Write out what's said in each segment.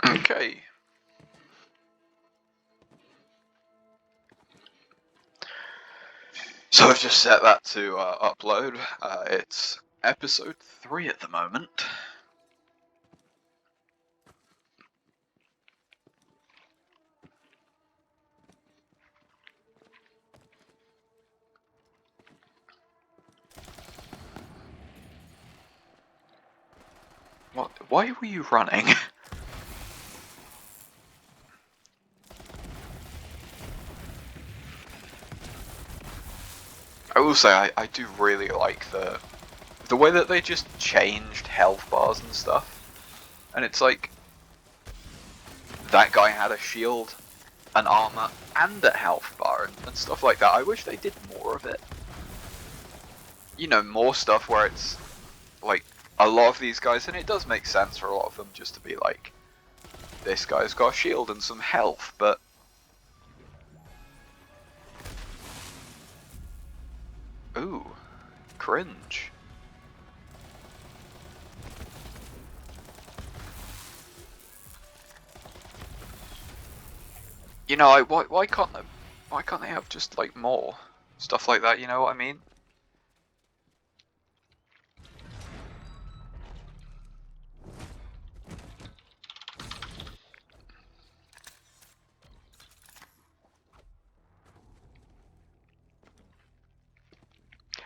Okay. So I've just set that to upload. It's episode 3 at the moment. What? Why were you running? I will say I do really like the way that they just changed health bars and stuff. And it's like that guy had a shield, an armor, and a health bar and stuff like that. I wish they did more of it. You know, more stuff where it's like a lot of these guys, and it does make sense for a lot of them just to be like, this guy's got a shield and some health, but ooh, cringe. You know, why can't they have just like more stuff like that? You know what I mean?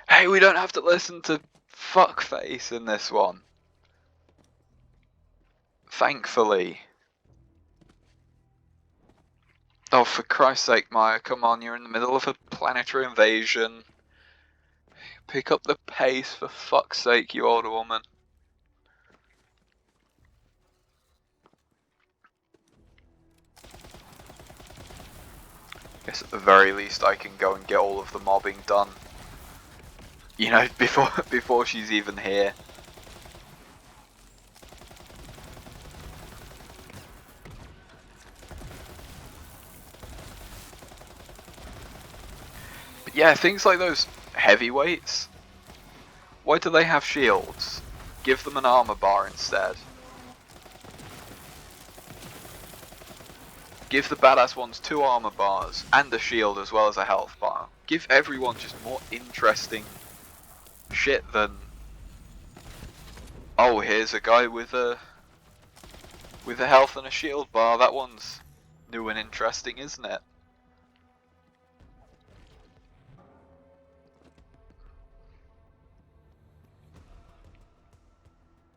Hey, we don't have to listen to fuckface in this one. Thankfully. Oh, for Christ's sake, Maya, come on, you're in the middle of a planetary invasion. Pick up the pace, for fuck's sake, you older woman. Guess at the very least I can go and get all of the mobbing done. You know, before she's even here. But yeah, things like those heavyweights. Why do they have shields? Give them an armor bar instead. Give the badass ones 2 armor bars and a shield as well as a health bar. Give everyone just more interesting shit than, oh, here's a guy with a health and a shield bar. That one's new and interesting, isn't it?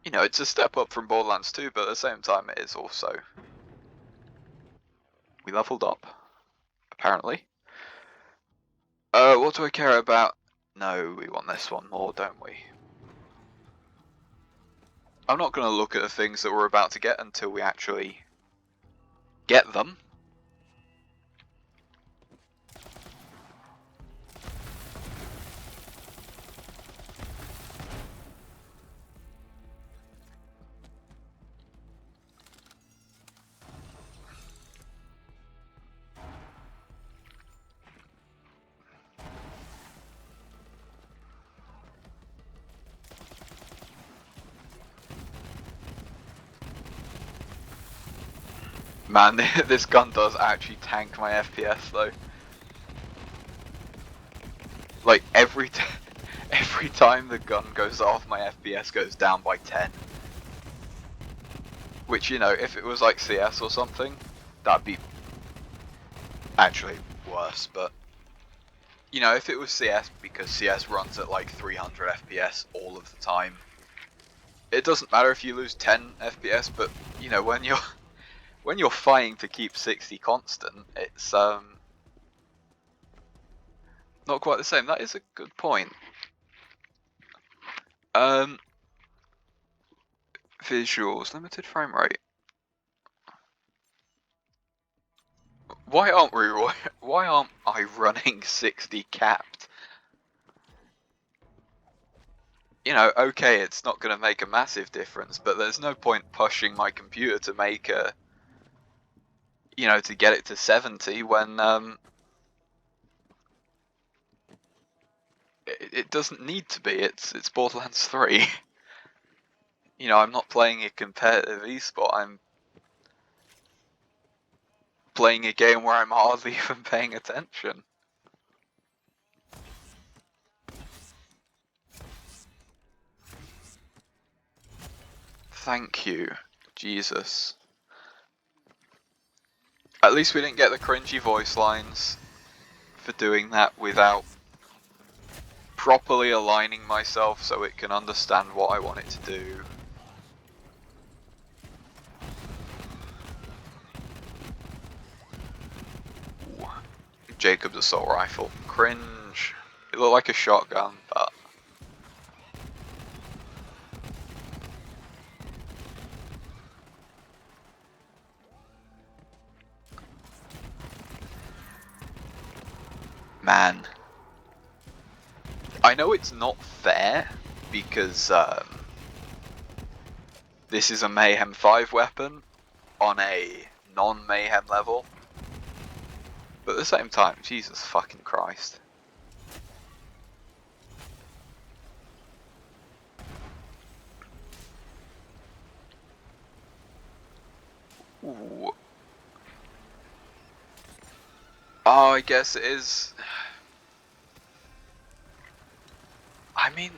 You know, it's a step up from Borderlands 2, but at the same time it is also... We leveled up, apparently. What do I care about? No, we want this one more, don't we? I'm not going to look at the things that we're about to get until we actually get them. Man, this gun does actually tank my FPS though. Like every time the gun goes off, my FPS goes down by 10. Which, you know, if it was like CS or something, that'd be actually worse. But you know, if it was CS, because CS runs at like 300 FPS all of the time, it doesn't matter if you lose 10 FPS. But you know, when you're fighting to keep 60 constant, it's not quite the same. That is a good point. Visuals, limited frame rate. Why aren't I running 60 capped? You know, okay, it's not going to make a massive difference, but there's no point pushing my computer to make a, you know, to get it to 70 when it doesn't need to be. It's Borderlands 3. You know, I'm not playing a competitive esport. playing a game where I'm hardly even paying attention. Thank you, Jesus. At least we didn't get the cringy voice lines for doing that without properly aligning myself so it can understand what I want it to do. Ooh. Jacob's assault rifle. Cringe. It looked like a shotgun, but... Man. I know it's not fair, because this is a Mayhem 5 weapon on a non-Mayhem level. But at the same time, Jesus fucking Christ. Ooh. Oh, I guess it is. I mean,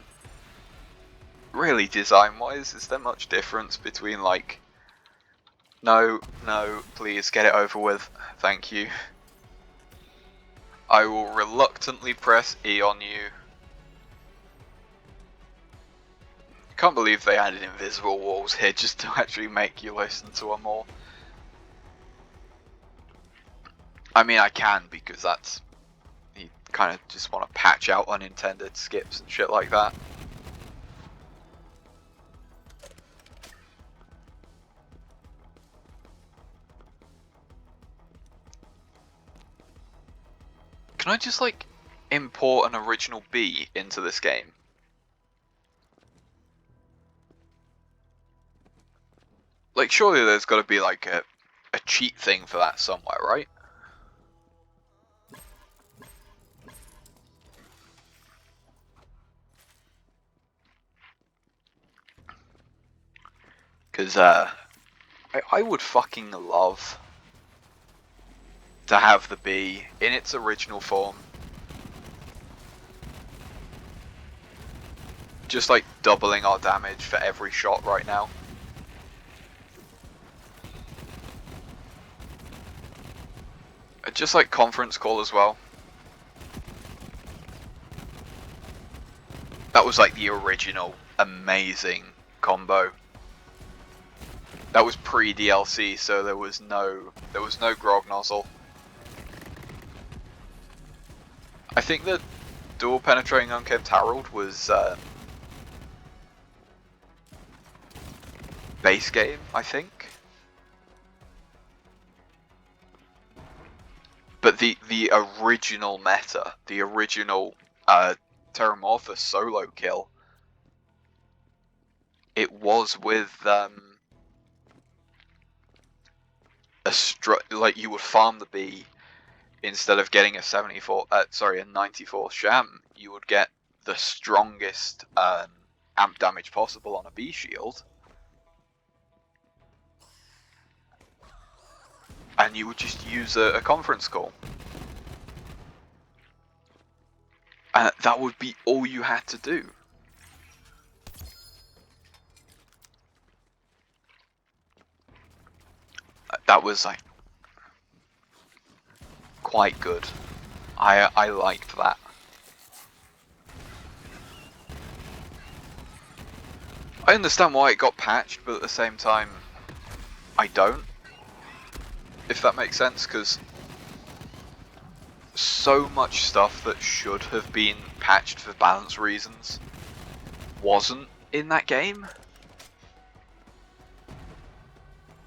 really, design-wise, is there much difference between, like, no, please get it over with, thank you. I will reluctantly press E on you. Can't believe they added invisible walls here just to actually make you listen to them more. I mean, I can, because that's... You kind of just want to patch out unintended skips and shit like that. Can I just, like, import an original B into this game? Like, surely there's got to be, like, a cheat thing for that somewhere, right? Because, I would fucking love to have the B in its original form. Just, like, doubling our damage for every shot right now. Just like conference call as well. That was like the original amazing combo. That was pre-DLC, so there was no grog nozzle. I think the dual penetrating unkempt Herald was base game, I think. But the original meta, the original Terramorphous solo kill, it was with like you would farm the B instead of getting a 94 sham, you would get the strongest amp damage possible on a B shield. And you would just use a conference call. And that would be all you had to do. That was like quite good. I liked that. I understand why it got patched, but at the same time, I don't. If that makes sense, because so much stuff that should have been patched for balance reasons wasn't in that game.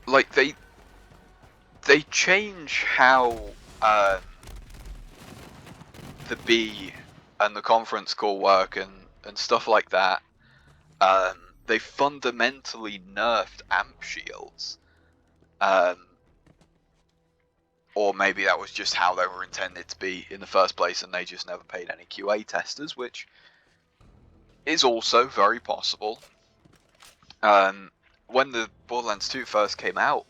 Like, they change how the B and the conference call work and stuff like that. They fundamentally nerfed amp shields. Or maybe that was just how they were intended to be in the first place and they just never paid any QA testers, which is also very possible. When the Borderlands 2 first came out,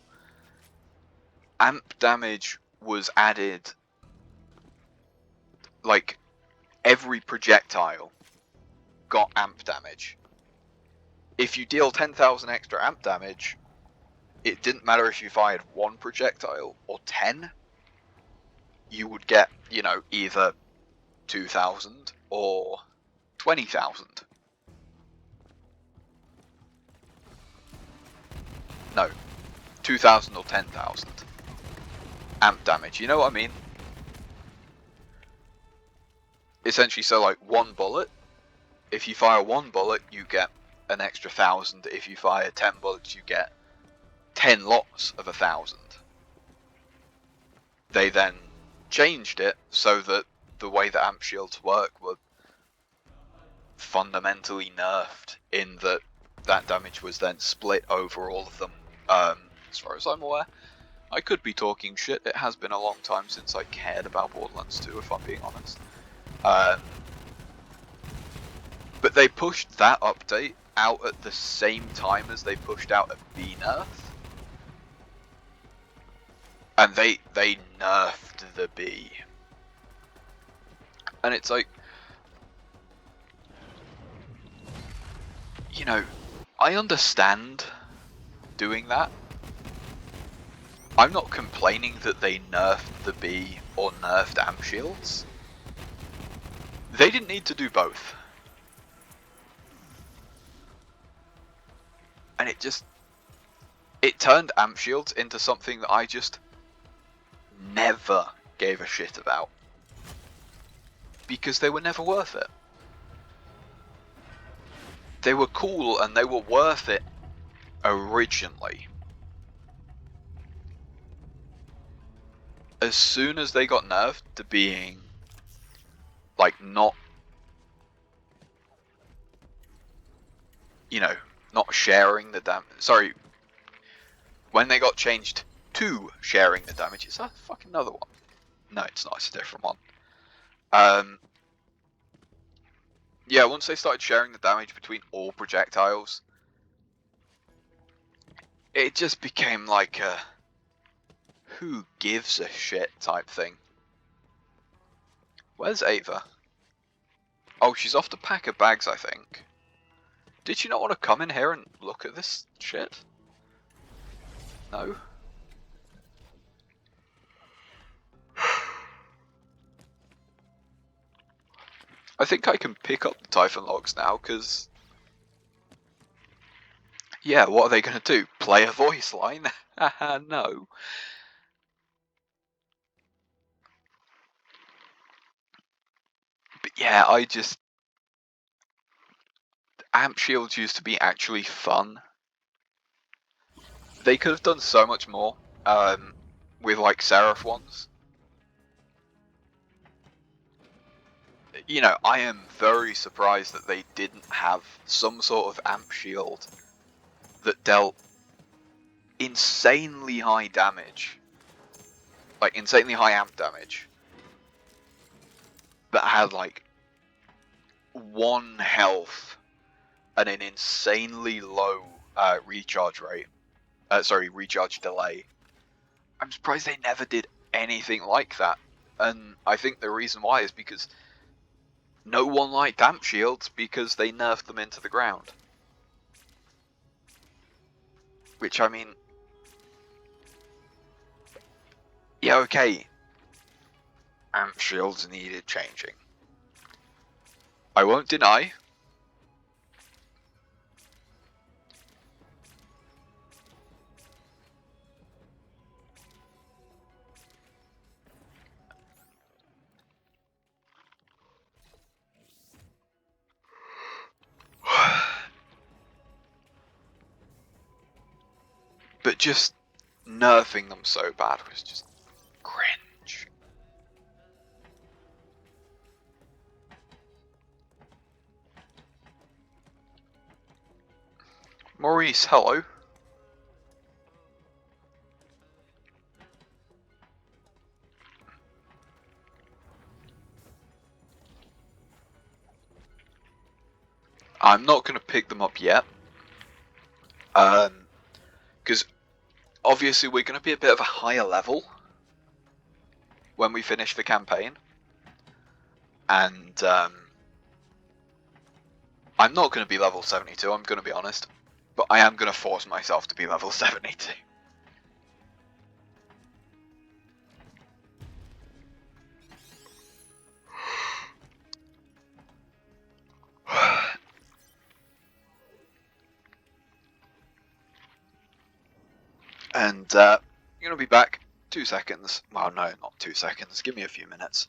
amp damage was added, like, every projectile got amp damage. If you deal 10,000 extra amp damage, it didn't matter if you fired 1 projectile or 10, you would get, you know, either 2,000 or 20,000. No, 2,000 or 10,000 amp damage, you know what I mean? Essentially, so like 1 bullet, if you fire 1 bullet, you get an extra 1,000. If you fire 10 bullets, you get 10 lots of 1,000. They then changed it so that the way that amp shields work were fundamentally nerfed, in that that damage was then split over all of them. As far as I'm aware, I could be talking shit. It has been a long time since I cared about Borderlands 2, if I'm being honest. But they pushed that update out at the same time as they pushed out a B nerf. And they nerfed the B. And it's like, you know, I understand doing that. I'm not complaining that they nerfed the B or nerfed amp shields. They didn't need to do both. And it turned amp shields into something that I just never gave a shit about. Because they were never worth it. They were cool and they were worth it originally. As soon as they got nerfed to being, like, not, you know, not sharing the damage. Sorry, when they got changed to sharing the damage, is that fucking another one? No, it's not, it's a different one. Yeah, once they started sharing the damage between all projectiles, it just became like a who gives a shit type thing. Where's Ava? Oh, she's off to pack her bags, I think. Did she not want to come in here and look at this shit? No? I think I can pick up the Typhon logs now, because... yeah, what are they going to do? Play a voice line? Haha, no. But yeah, amp shields used to be actually fun. They could have done so much more, with like Seraph ones. You know, I am very surprised that they didn't have some sort of amp shield that dealt insanely high damage. Like, insanely high amp damage. But had like 1 health and an insanely low recharge rate. Recharge delay. I'm surprised they never did anything like that. And I think the reason why is because no one liked amp shields, because they nerfed them into the ground. Which, I mean... yeah, okay. Amp shields needed changing. I won't deny. But just nerfing them so bad was just cringe. Maurice, hello. I'm not going to pick them up yet. Because obviously we're going to be a bit of a higher level when we finish the campaign, and I'm not going to be level 72, I'm going to be honest, but I am going to force myself to be level 72. And I'm going to be back 2 seconds. Well, no, not 2 seconds. Give me a few minutes.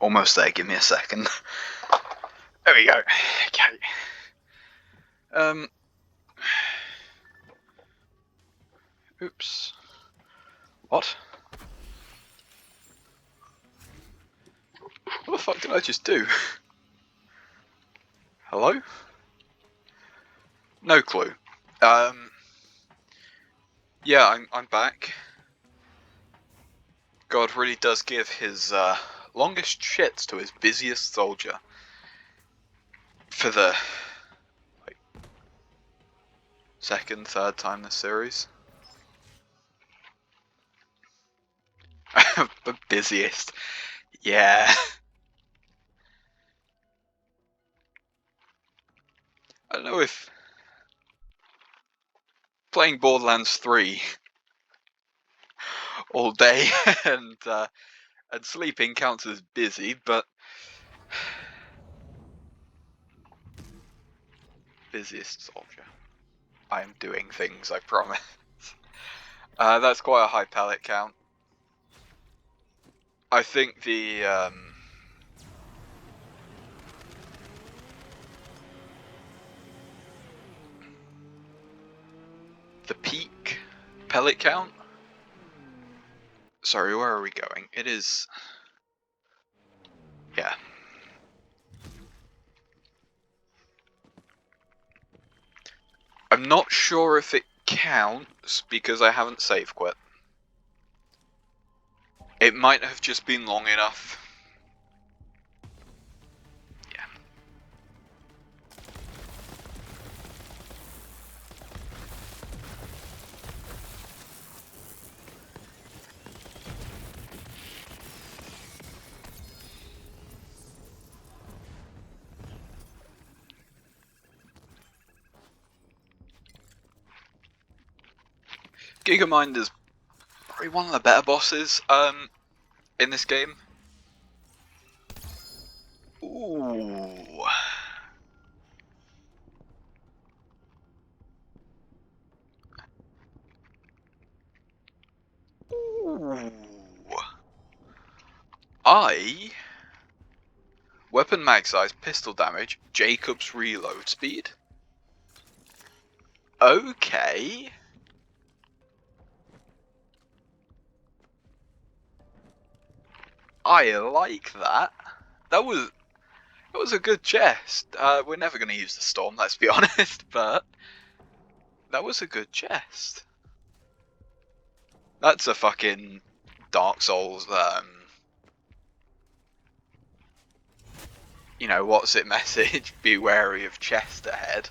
Almost there, give me a second. There we go. Okay. Oops. What? What the fuck did I just do? Hello? No clue. Yeah, I'm back. God really does give his longest shits to his busiest soldier. For the second, third time this series. The busiest. Yeah. I don't know if playing Borderlands 3 all day and sleeping counts as busy, but busiest soldier. I am doing things, I promise. That's quite a high pellet count. I think the peak pellet count. Sorry, where are we going? It is. Yeah. I'm not sure if it counts because I haven't save quit. It might have just been long enough. Yeah. Gigamind is probably one of the better bosses in this game. Ooh. Ooh. Weapon mag size, pistol damage, Jacob's reload speed. Okay. I like that. That was a good chest. We're never going to use the storm, let's be honest, but that was a good chest. That's a fucking Dark Souls, you know, what's it message? Be wary of chest ahead.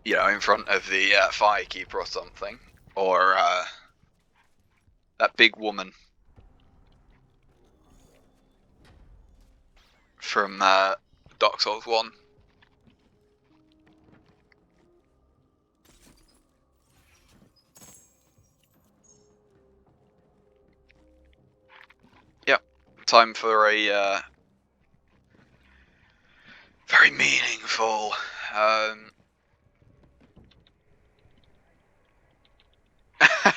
You know, in front of the firekeeper or something. Or that big woman from Dark Souls 1. Yep, time for a very meaningful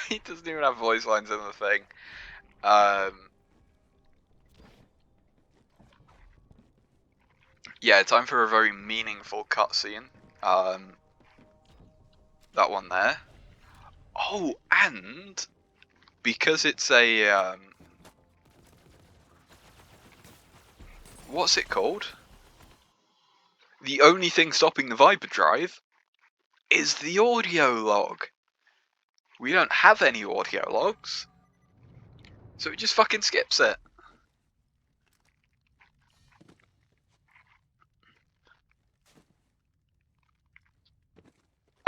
he doesn't even have voice lines in the thing. Yeah, time for a very meaningful cutscene. That one there. Oh, and because it's a what's it called? The only thing stopping the Viper drive is the audio log. We don't have any audio logs, so it just fucking skips it.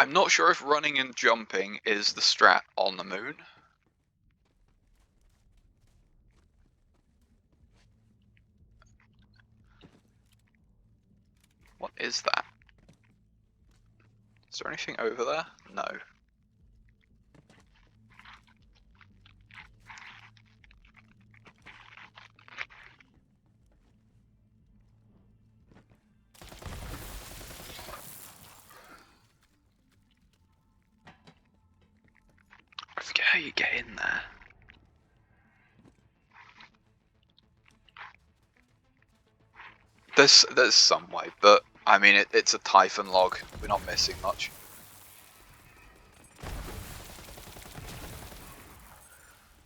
I'm not sure if running and jumping is the strat on the moon. What is that? Is there anything over there? No. I forget how you get in there. There's some way, but I mean it's a Typhon log. We're not missing much.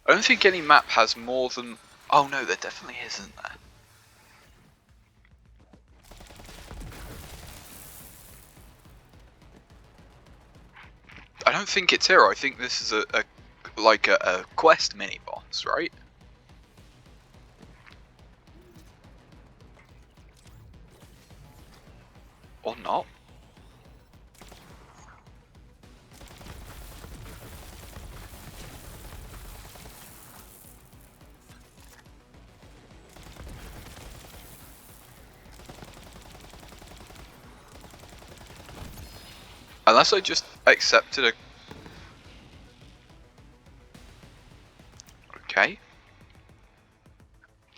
I don't think any map has more than... Oh no, there definitely isn't there. I don't think it's here. I think this is a quest mini boss, right? Or not? Unless I just accepted a... Okay.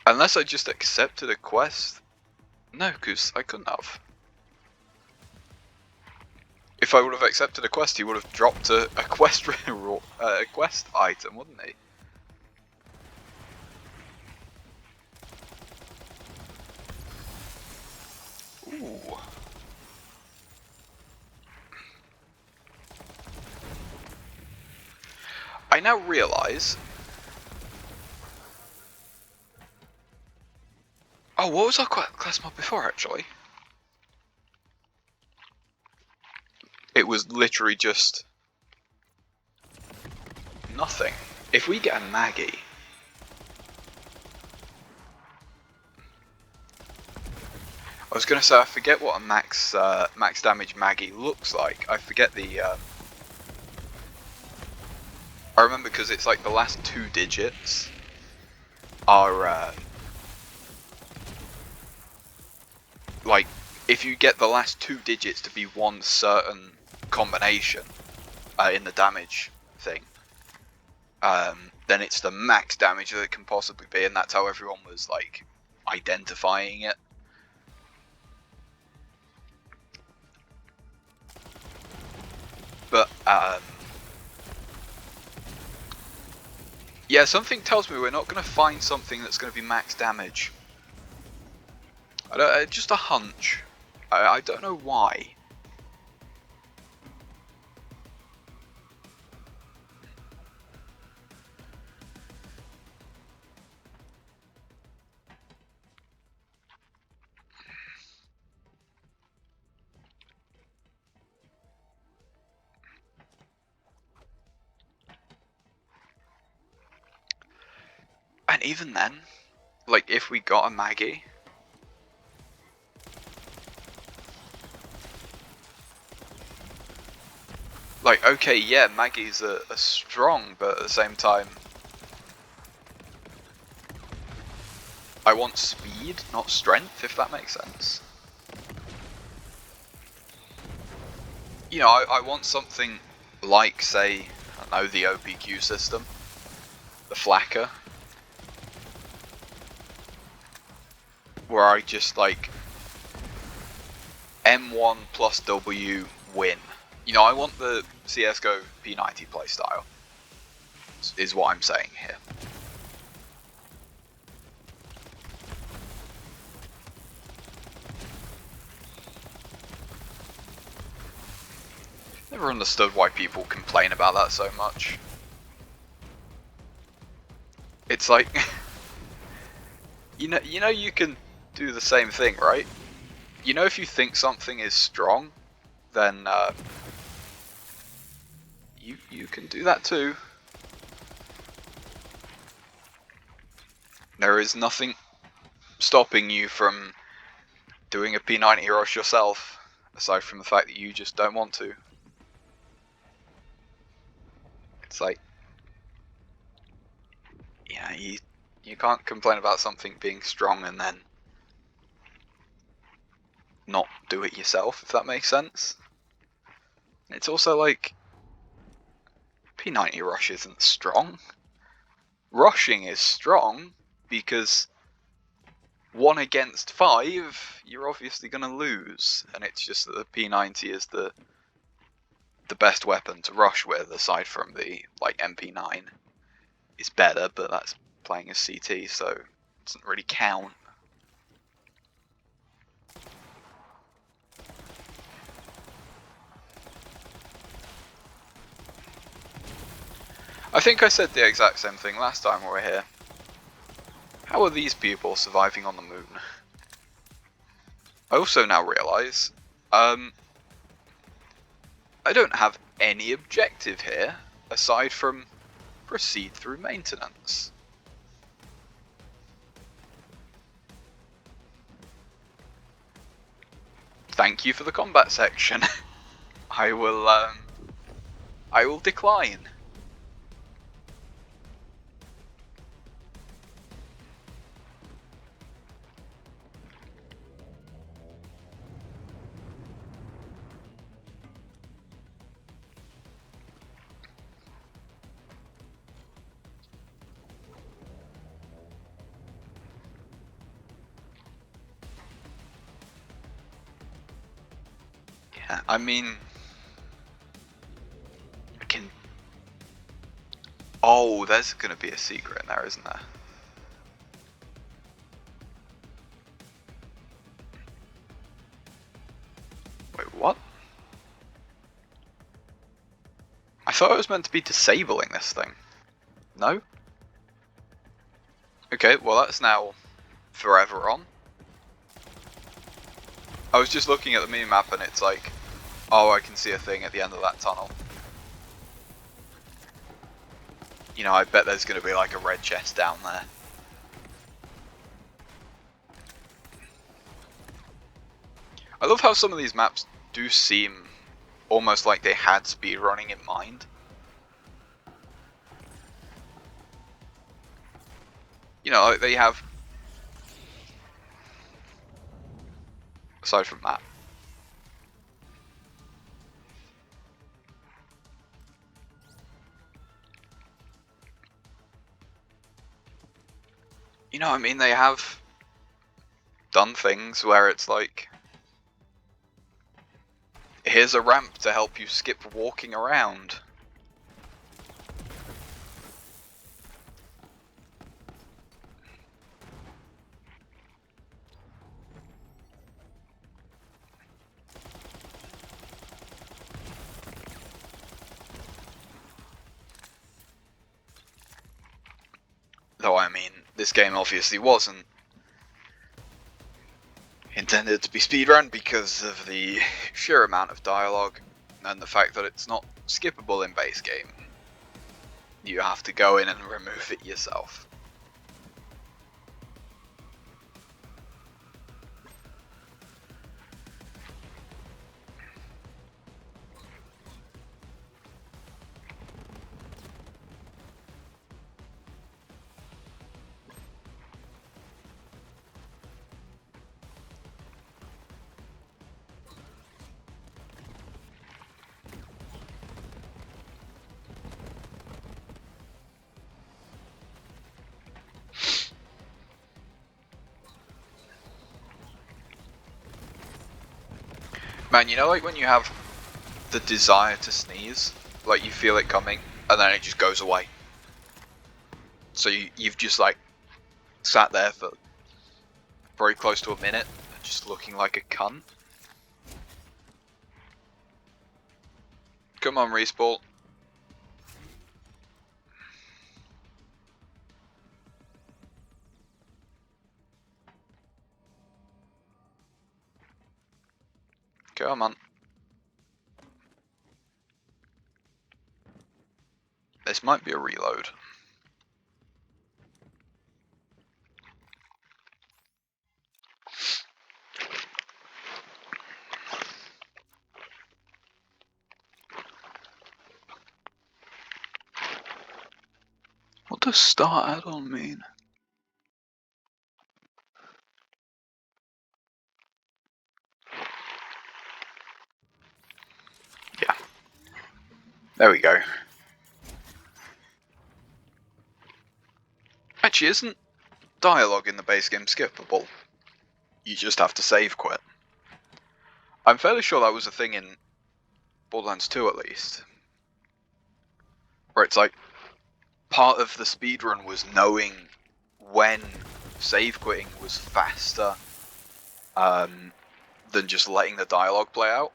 Unless I just accepted a quest. No, because I couldn't have. If I would have accepted a quest, he would have dropped a quest a quest item, wouldn't he? Ooh. I now realise... Oh, what was our class mod before, actually? It was literally just... nothing. If we get a Maggie... I was going to say, I forget what a max damage Maggie looks like. I forget the... I remember because it's like the last 2 digits are... like, if you get the last 2 digits to be one certain combination in the damage thing, then it's the max damage that it can possibly be, and that's how everyone was, like, identifying it. But, yeah, something tells me we're not going to find something that's going to be max damage. Just a hunch. I don't know why. And even then, like, if we got a Maggie... Like, okay, yeah, Maggies are strong, but at the same time... I want speed, not strength, if that makes sense. You know, I want something like, say, I don't know, the OPQ system. The Flacker. Where I just, like... M1 plus W win. You know, I want the CSGO P90 playstyle, is what I'm saying here. Never understood why people complain about that so much. It's like, you know you can do the same thing, right? You know, if you think something is strong, then you can do that too. There is nothing stopping you from doing a P90 rush yourself, aside from the fact that you just don't want to. It's like, yeah, you can't complain about something being strong and then not do it yourself, if that makes sense. It's also like, P90 rush isn't strong. Rushing is strong because 1 against 5, you're obviously going to lose, and it's just that the P90 is the best weapon to rush with, aside from the, like, MP9 is better, but that's playing as CT, so it doesn't really count. I think I said the exact same thing last time we were here. How are these people surviving on the moon? I also now realise, I don't have any objective here, aside from proceed through maintenance. Thank you for the combat section. I will decline. Yeah, I mean, I can. Oh, there's gonna be a secret in there, isn't there? Wait, what? I thought it was meant to be disabling this thing. No? Okay, well that's now forever on. I was just looking at the mini-map and it's like, oh, I can see a thing at the end of that tunnel. You know, I bet there's going to be like a red chest down there. I love how some of these maps do seem almost like they had speedrunning in mind. You know, like they have... Aside from that. You know what I mean? They have done things where it's like, here's a ramp to help you skip walking around. Though I mean, this game obviously wasn't intended to be speedrun because of the sheer amount of dialogue and the fact that it's not skippable in base game. You have to go in and remove it yourself. Man, you know like when you have the desire to sneeze, like you feel it coming, and then it just goes away. So you've just like sat there for very close to a minute, just looking like a cunt. Come on, Respawn. Come on. This might be a reload. What does start add-on mean? Yeah. There we go. Actually, isn't dialogue in the base game skippable? You just have to save quit. I'm fairly sure that was a thing in Borderlands 2 at least. Where it's like, part of the speedrun was knowing when save quitting was faster than just letting the dialogue play out.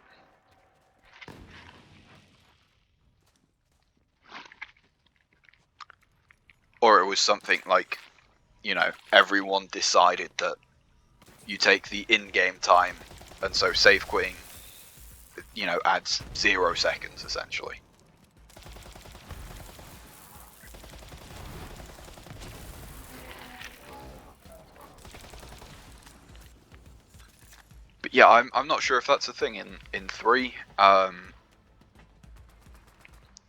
or it was something like, you know, everyone decided that you take the in-game time, and so save quitting, you know, adds 0 seconds essentially. But yeah, I'm not sure if that's a thing in 3.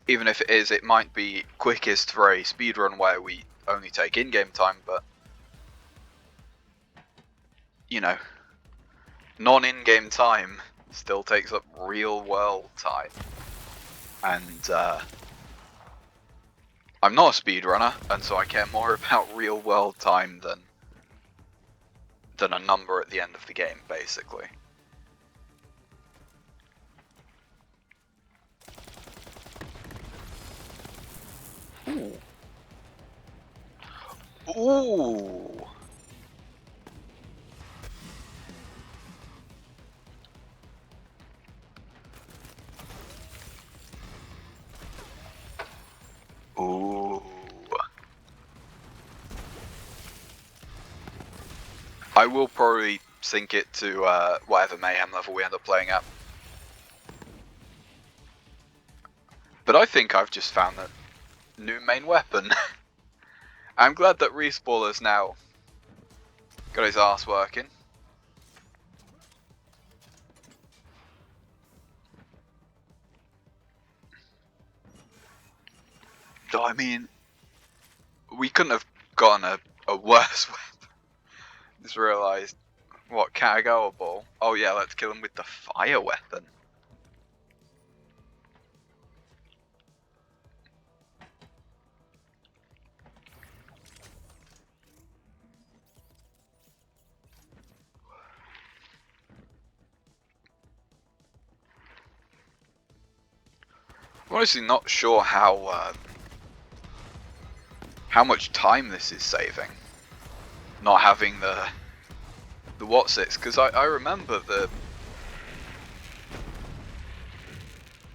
Even if it is, it might be quickest for a speedrun where we only take in-game time, but, you know, non-in-game time still takes up real-world time. And I'm not a speedrunner, and so I care more about real-world time than a number at the end of the game, basically. Ooh. Ooh. Ooh. I will probably sync it to whatever mayhem level we end up playing at. But I think I've just found the new main weapon. I'm glad that Respawn has now got his arse working. So, I mean, we couldn't have gotten a worse weapon. Just realised, what, Kagawa Ball? Oh yeah, let's kill him with the fire weapon. I'm honestly not sure how much time this is saving. Not having the whatsits, because I remember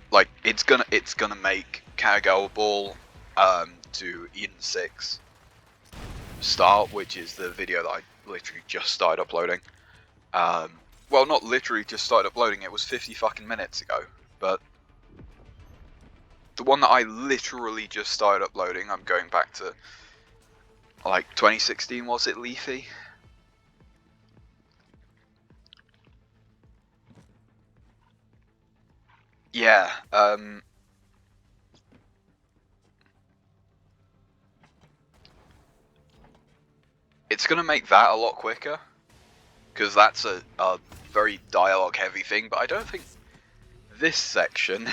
like it's gonna make Kagawa Ball to Eden 6 start, which is the video that I literally just started uploading. Well, not literally just started uploading, it was 50 fucking minutes ago, but the one that I literally just started uploading, I'm going back to, like, 2016, was it, Leafy? Yeah, it's gonna make that a lot quicker, because that's a very dialogue heavy thing, but I don't think this section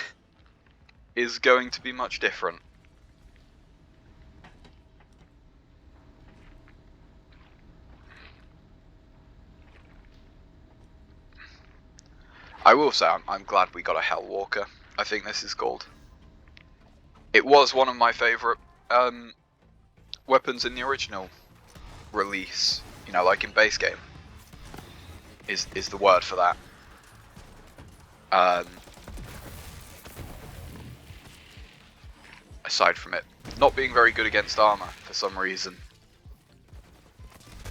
is going to be much different. I will say I'm glad we got a Hellwalker, I think this is called. It was one of my favourite weapons in the original release, you know, like in base game, is the word for that. Aside from it not being very good against armor for some reason.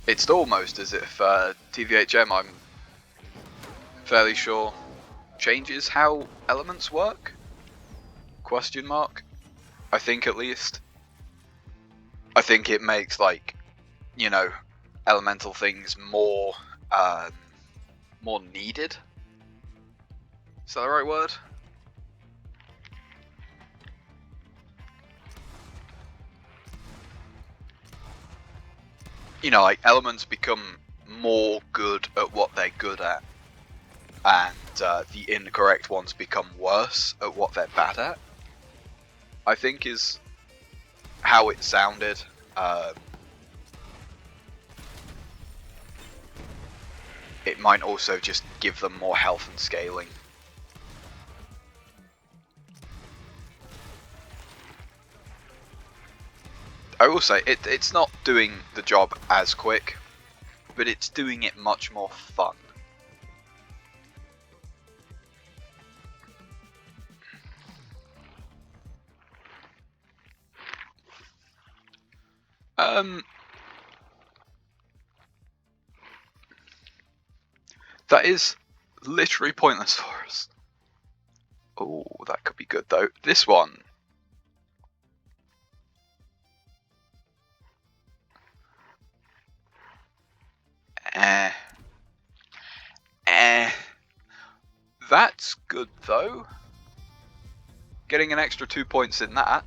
It's almost as if tvhm, I'm fairly sure, changes how elements work? Question mark? I think, at least. I think it makes, like, you know, elemental things more more needed. Is that the right word? You know, like, elements become more good at what they're good at, and the incorrect ones become worse at what they're bad at, I think is how it sounded. It might also just give them more health and scaling. I will say, it's not doing the job as quick, but it's doing it much more fun. That is literally pointless for us. Oh, that could be good though. This one. That's good though. Getting an extra 2 points in that.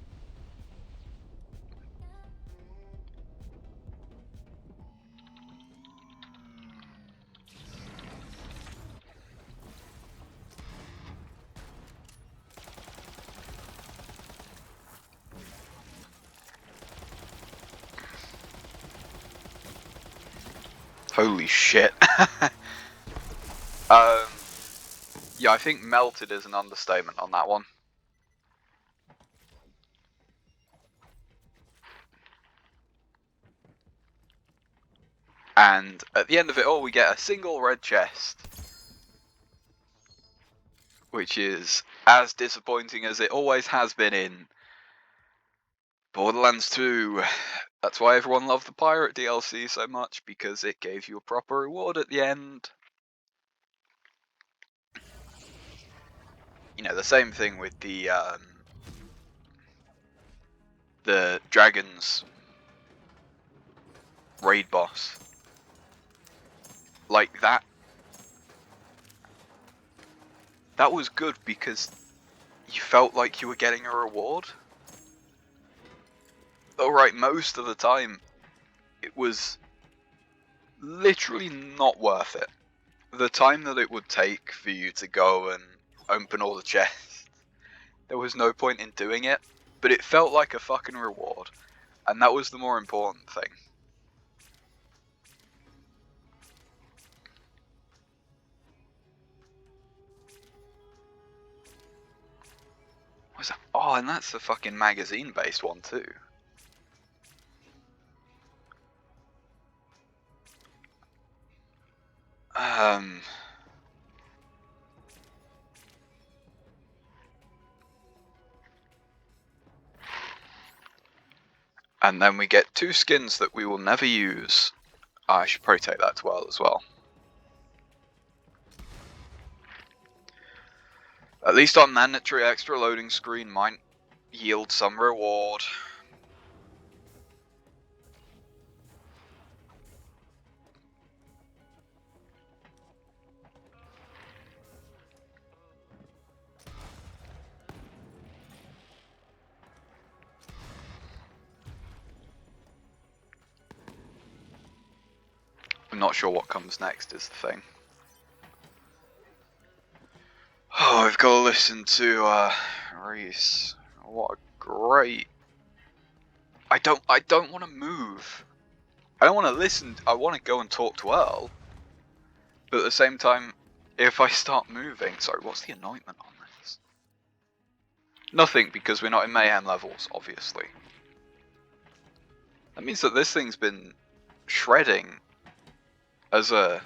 Holy shit. Yeah, I think melted is an understatement on that one. And at the end of it all, we get a single red chest. Which is as disappointing as it always has been in Borderlands 2. That's why everyone loved the Pirate DLC so much, because it gave you a proper reward at the end. You know, the same thing with the Dragon's raid boss. Like that was good because you felt like you were getting a reward. Alright, most of the time it was literally not worth it. The time that it would take for you to go and open all the chests, there was no point in doing it, but it felt like a fucking reward, and that was the more important thing. What's that? Oh, and that's the fucking magazine-based one too. And then we get 2 skins that we will never use. I should probably take that as well. At least our mandatory extra loading screen might yield some reward. I'm not sure what comes next is the thing. Oh, I've got to listen to Reese. What a great... I don't want to move. I don't want to listen. I want to go and talk to Earl. But at the same time, if I start moving... Sorry, what's the anointment on this? Nothing, because we're not in mayhem levels, obviously. That means that this thing's been shredding as a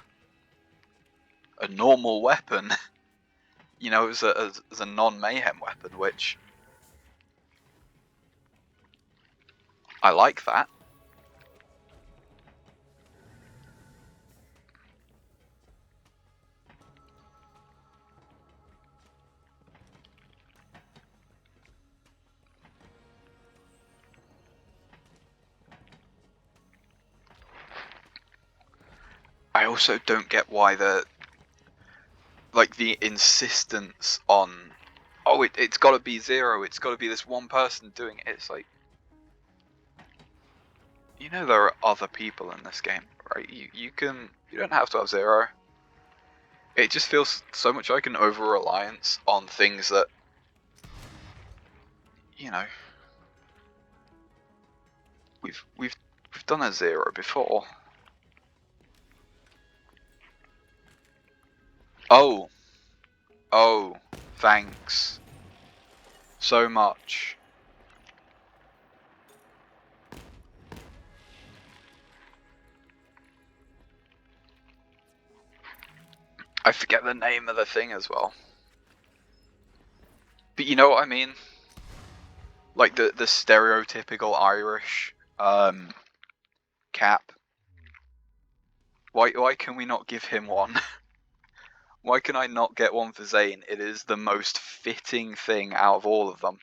normal weapon. You know, as a non-mayhem weapon, which... I like that. I also don't get why the insistence on, oh, it's got to be 0, it's got to be this one person doing it. It's like, you know, there are other people in this game, right? You don't have to have 0. It just feels so much like an over-reliance on things that, you know, we've done a 0 before. Oh, thanks so much. I forget the name of the thing as well. But you know what I mean? Like the stereotypical Irish cap. Why can we not give him one? Why can I not get one for Zane? It is the most fitting thing out of all of them.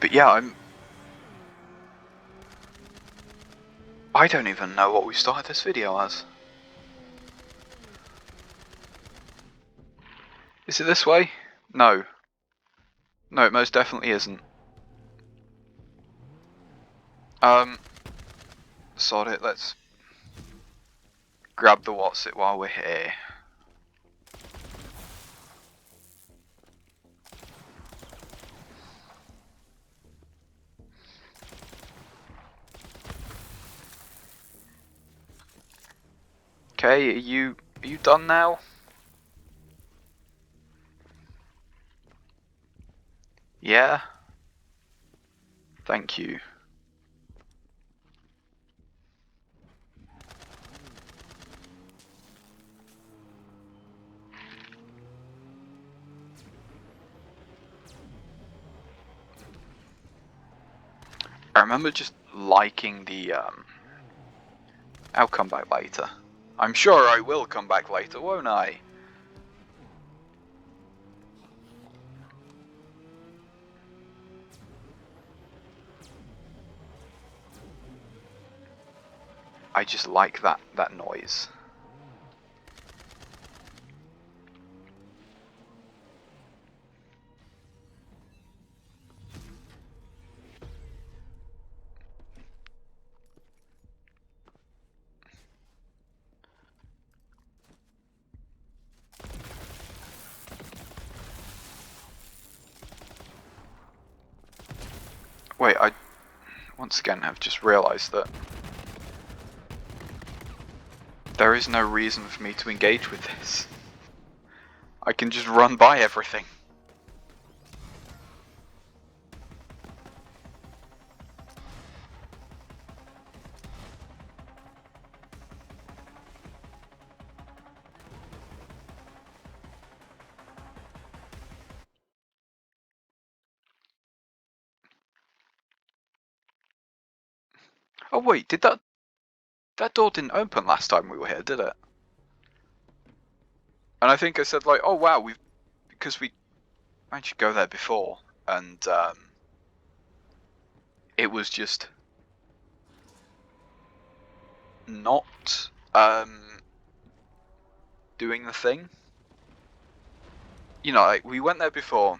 But yeah, I don't even know what we started this video as. Is it this way? No. No, it most definitely isn't. Sod it, let's grab the what's it while we're here. Okay, are you done now? Yeah? Thank you. I remember just liking the, I'll come back later. I'm sure I will come back later, won't I? I just like that noise. Wait, I once again have just realised that there is no reason for me to engage with this. I can just run by everything. Oh wait, did that door didn't open last time we were here, did it? And I think I said like, oh wow, because we managed to go there before, and it was just not doing the thing. You know, like we went there before,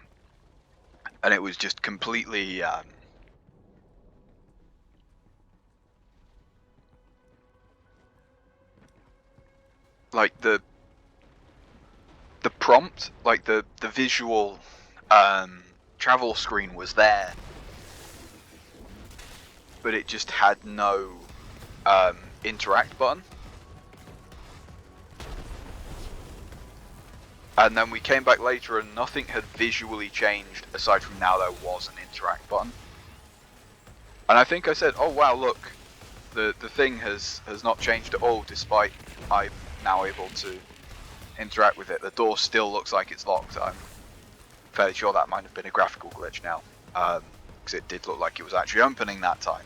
and it was just completely like the prompt, like the visual travel screen was there, but it just had no interact button. And then we came back later and nothing had visually changed aside from now there was an interact button. And I think I said, oh wow, look, the thing has not changed at all despite I'm now able to interact with it. The door still looks like it's locked. I'm fairly sure that might have been a graphical glitch now, because it did look like it was actually opening that time.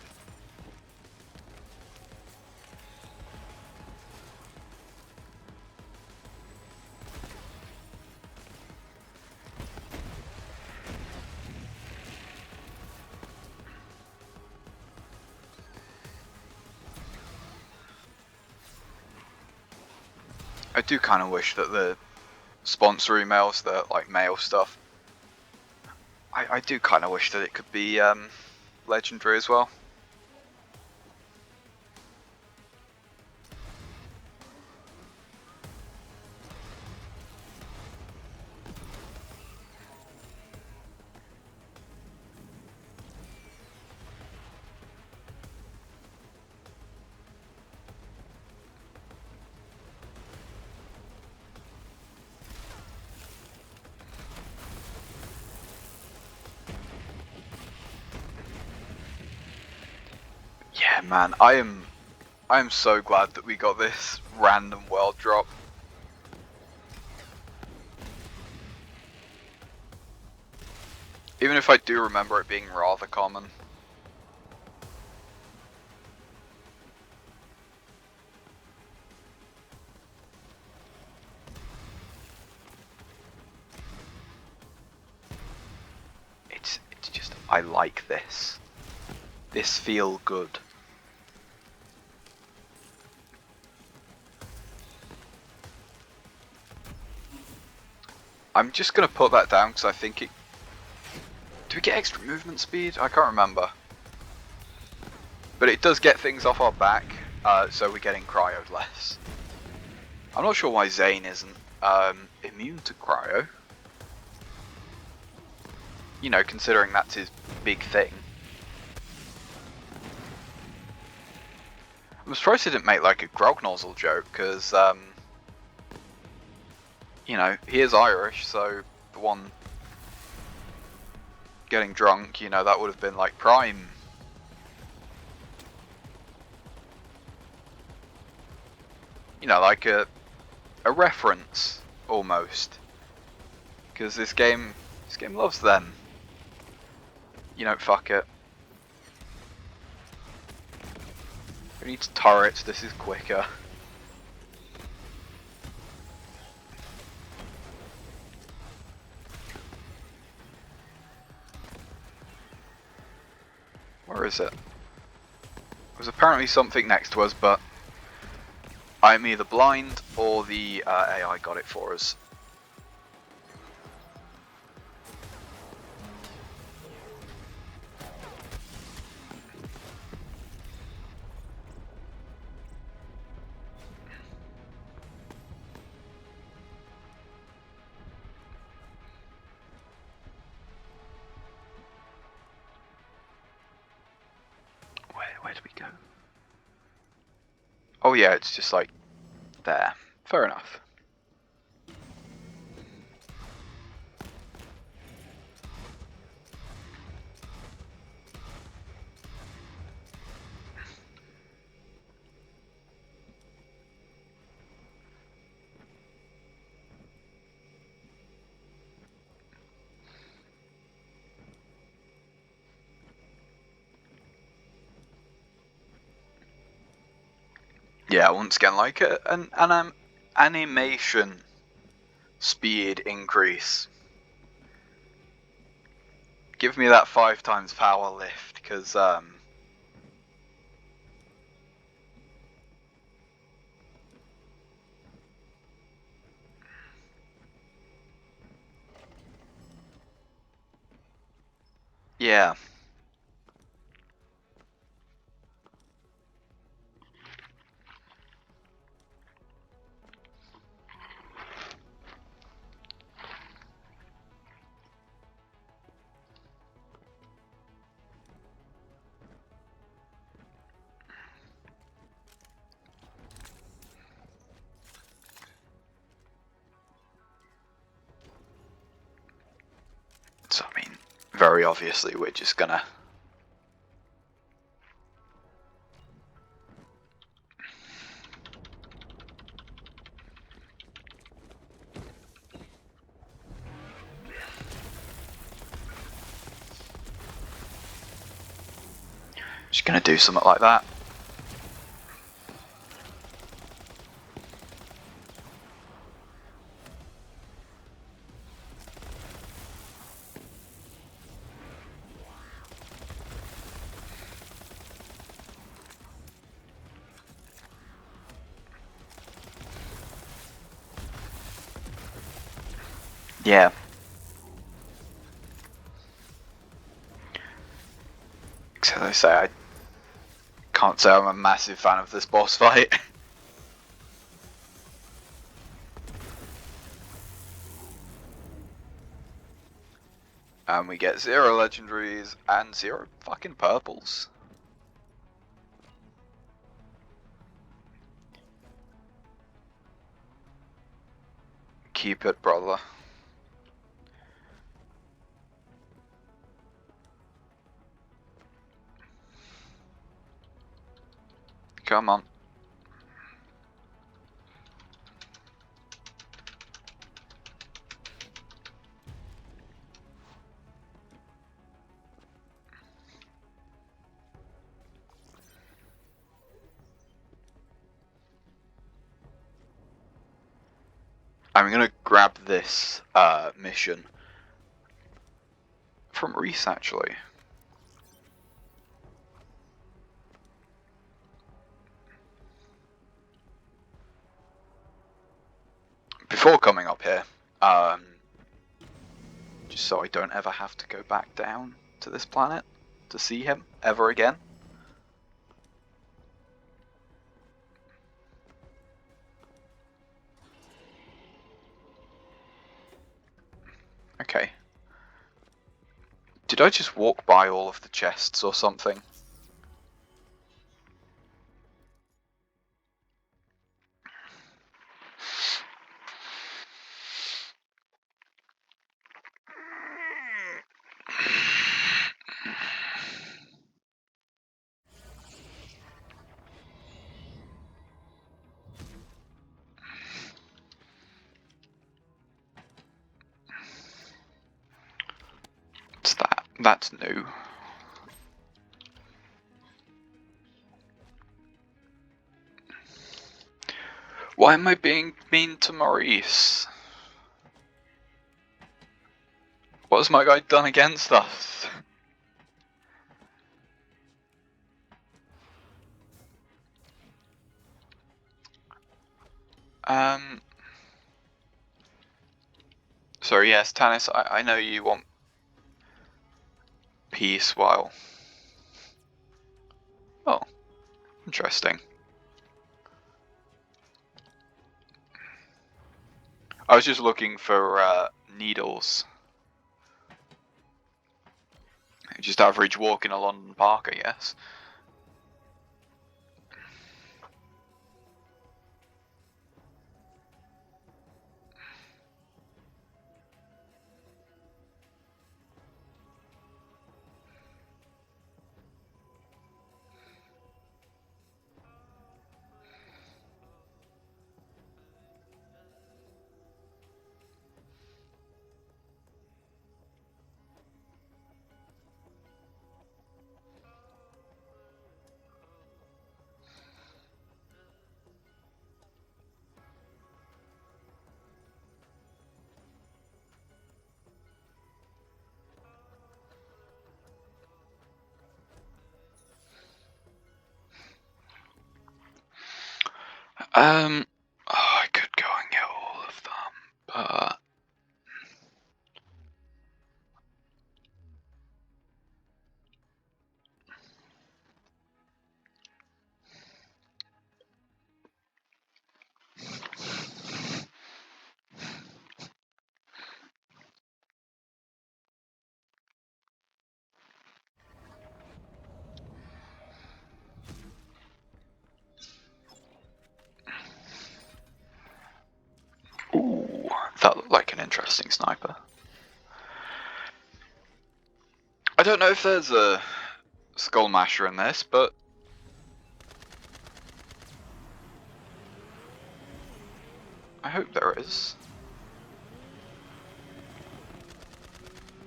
I do kind of wish that the sponsor emails, the like mail stuff, I do kind of wish that it could be legendary as well. man, I am so glad that we got this random world drop. Even if I do remember it being rather common. It's just, I like this. This feel good. I'm just gonna put that down because I think it... Do we get extra movement speed? I can't remember. But it does get things off our back, so we're getting cryoed less. I'm not sure why Zane isn't immune to cryo. You know, considering that's his big thing. I'm surprised he didn't make like a grog nozzle joke, because, you know, he is Irish, so the one getting drunk, you know, that would have been like prime. You know, like a reference, almost. Because this game loves them. You know, fuck it. Who needs turrets? This is quicker. Where is it? There's apparently something next to us, but I'm either blind or the AI got it for us. Where do we go? Oh yeah, it's just like there. Fair enough. Yeah, once again, like an animation speed increase. Give me that 5 times power lift, because yeah. So I mean, very obviously we're just gonna... Just gonna do something like that. Yeah. As I say, I can't say I'm a massive fan of this boss fight. And we get 0 legendaries and 0 fucking purples. Keep it, brother. Come on. I'm gonna grab this mission from Reese, actually. Before coming up here, just so I don't ever have to go back down to this planet to see him ever again. Okay. Did I just walk by all of the chests or something? What's that? That's new. Why am I being mean to Maurice? What has my guy done against us? Sorry, yes, Tanis, I know you want peace while... Oh, interesting. I was just looking for needles. Just average walk in a London park, I guess. Oh, I could go and get all of them, but... Ooh, that looked like an interesting sniper. I don't know if there's a skull masher in this, but... I hope there is.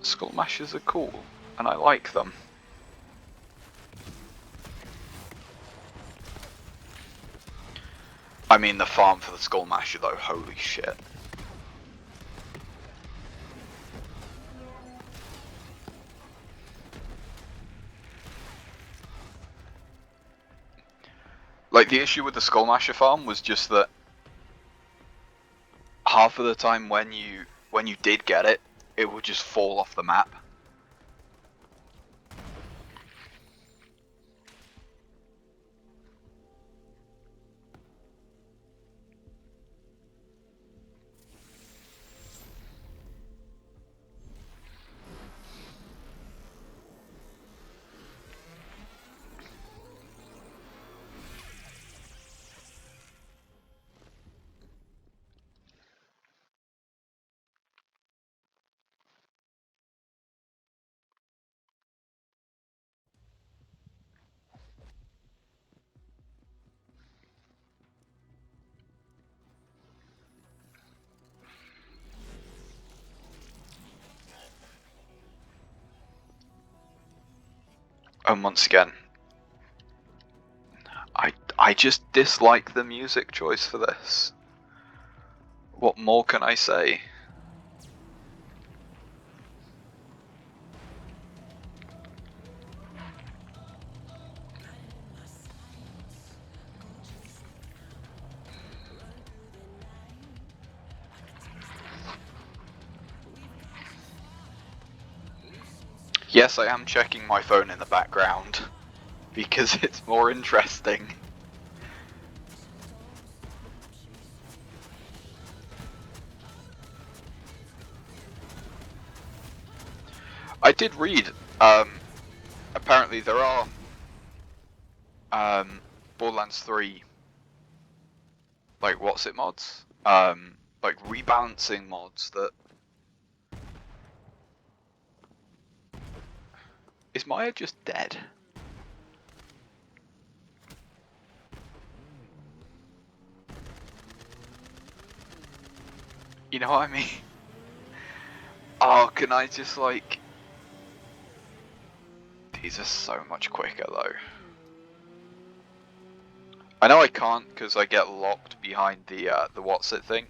Skull mashers are cool, and I like them. I mean, the farm for the skull masher though, holy shit. Like, the issue with the skull masher farm was just that half of the time when you did get it, it would just fall off the map. And once again, I just dislike the music choice for this. What more can I say? Yes, I am checking my phone in the background, because it's more interesting. I did read, apparently there are, Borderlands 3, like, what's it mods? Like, rebalancing mods that... Is Maya just dead? You know what I mean? Oh, can I just, like... These are so much quicker, though. I know I can't, because I get locked behind the what's it thing.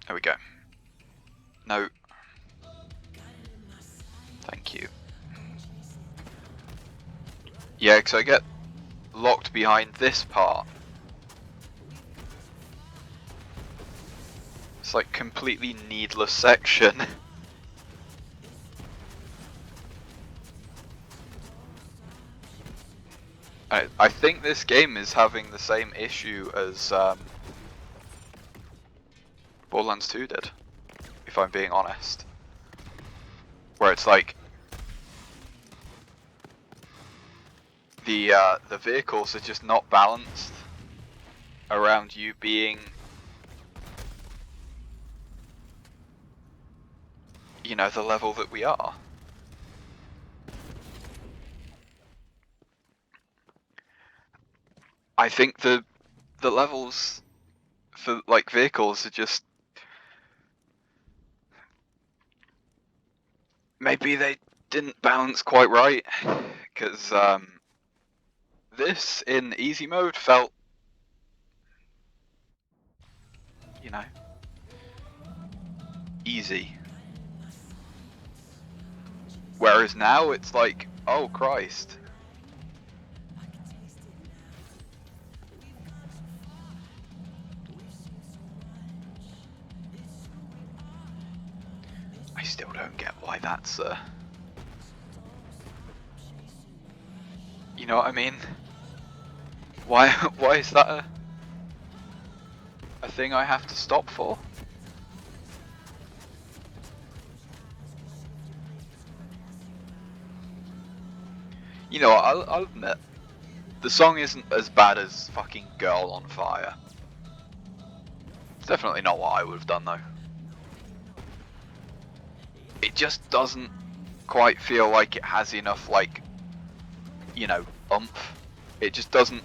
There we go. No. Thank you. Yeah, because I get locked behind this part. It's like completely needless section. I think this game is having the same issue as Borderlands 2 did, if I'm being honest. Where it's like the vehicles are just not balanced around you being, you know, the level that we are. I think the levels for like vehicles are just, maybe they didn't balance quite right, because this in easy mode felt, you know, easy. Whereas now it's like, oh Christ. I still don't get why that's you know what I mean? Why is that a thing I have to stop for? You know, I'll admit, the song isn't as bad as fucking Girl on Fire. It's definitely not what I would have done though. It just doesn't quite feel like it has enough, like, you know, oomph. It just doesn't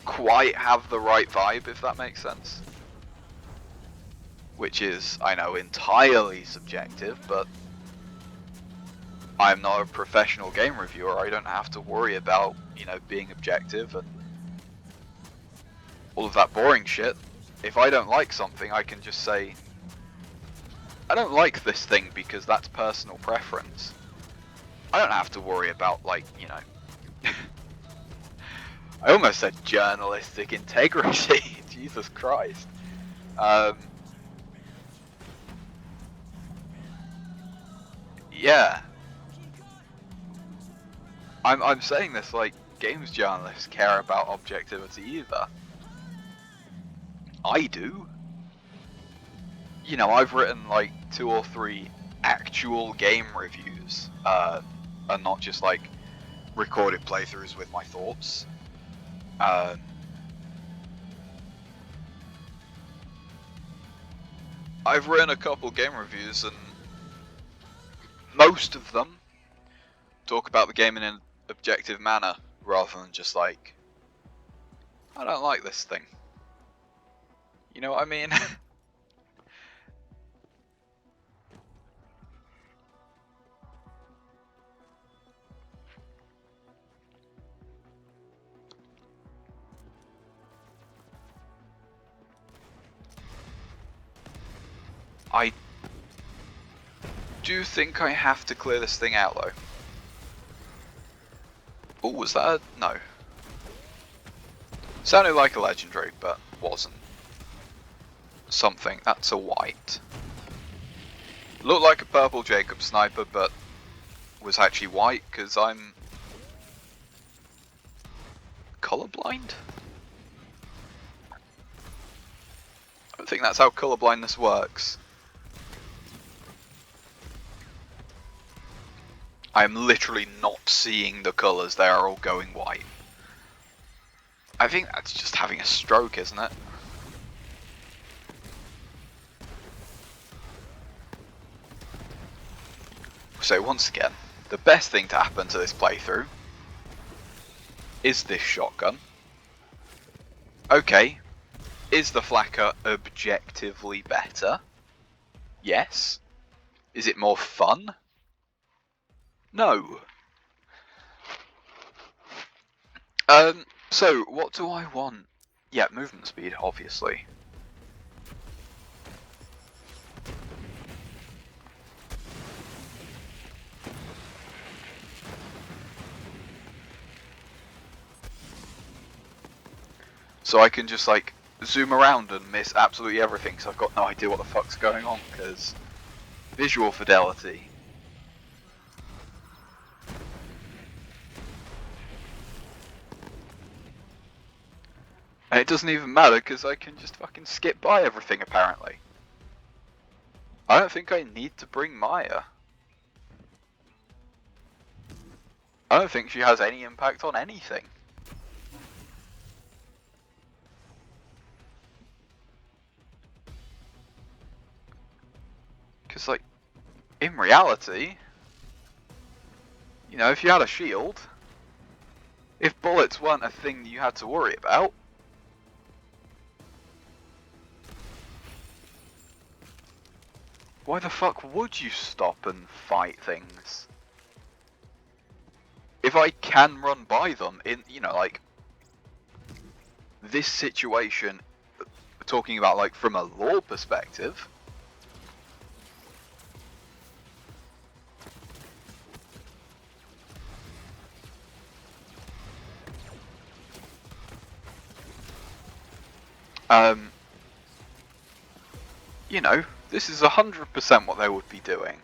quite have the right vibe, if that makes sense. Which is, I know, entirely subjective, but I'm not a professional game reviewer. I don't have to worry about, you know, being objective and all of that boring shit. If I don't like something, I can just say, I don't like this thing because that's personal preference. I don't have to worry about, like, you know... I almost said journalistic integrity. Jesus Christ. Yeah. I'm saying this like games journalists care about objectivity either. I do. You know, I've written like 2 or 3 actual game reviews, and not just like recorded playthroughs with my thoughts. I've written a couple game reviews, and most of them talk about the game in an objective manner, rather than just like, I don't like this thing. You know what I mean? I do think I have to clear this thing out though. Oh, was that a... no. Sounded like a legendary, but wasn't. Something. That's a white. Looked like a purple Jacob sniper, but was actually white because I'm colorblind? I don't think that's how colorblindness works. I am literally not seeing the colours, they are all going white. I think that's just having a stroke, isn't it? So once again, the best thing to happen to this playthrough is this shotgun. Okay, is the flakka objectively better? Yes. Is it more fun? No. So what do I want? Yeah, movement speed, obviously. So I can just like zoom around and miss absolutely everything because I've got no idea what the fuck's going on because visual fidelity. And it doesn't even matter because I can just fucking skip by everything apparently. I don't think I need to bring Maya. I don't think she has any impact on anything. Because like, in reality, you know, if you had a shield, if bullets weren't a thing you had to worry about, why the fuck would you stop and fight things? If I can run by them in, you know, like, this situation, talking about like from a lore perspective, you know, this is 100% what they would be doing.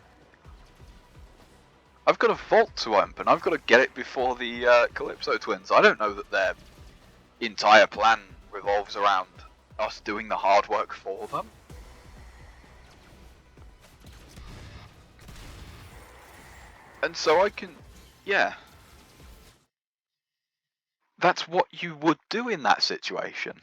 I've got a vault to open. I've got to get it before the Calypso twins. I don't know that their entire plan revolves around us doing the hard work for them. And so I can, yeah. That's what you would do in that situation.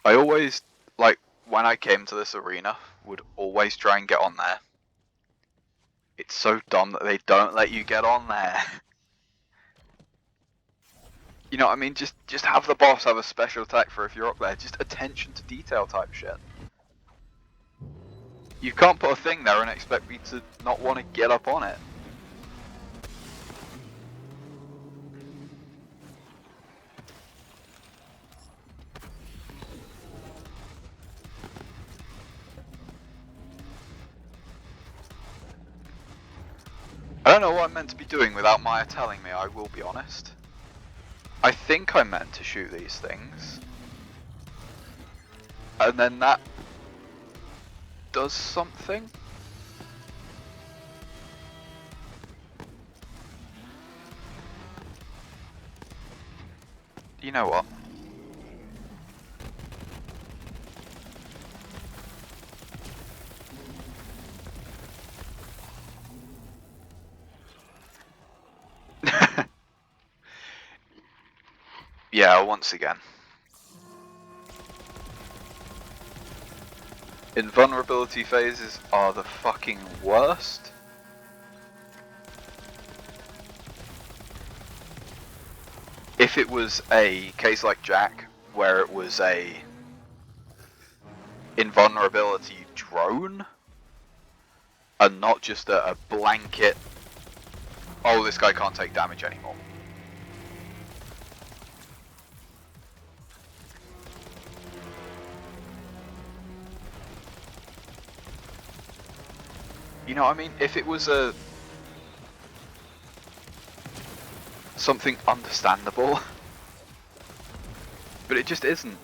I always, like, when I came to this arena, would always try and get on there. It's so dumb that they don't let you get on there. You know what I mean? Just have the boss have a special attack for if you're up there. Just attention to detail type shit. You can't put a thing there and expect me to not want to get up on it. I don't know what I'm meant to be doing without Maya telling me, I will be honest. I think I'm meant to shoot these things. And then that does something. You know what? Yeah, once again. Invulnerability phases are the fucking worst. If it was a case like Jack, where it was a invulnerability drone, and not just a blanket, oh, this guy can't take damage anymore. You know what I mean? If it was something understandable, but it just isn't.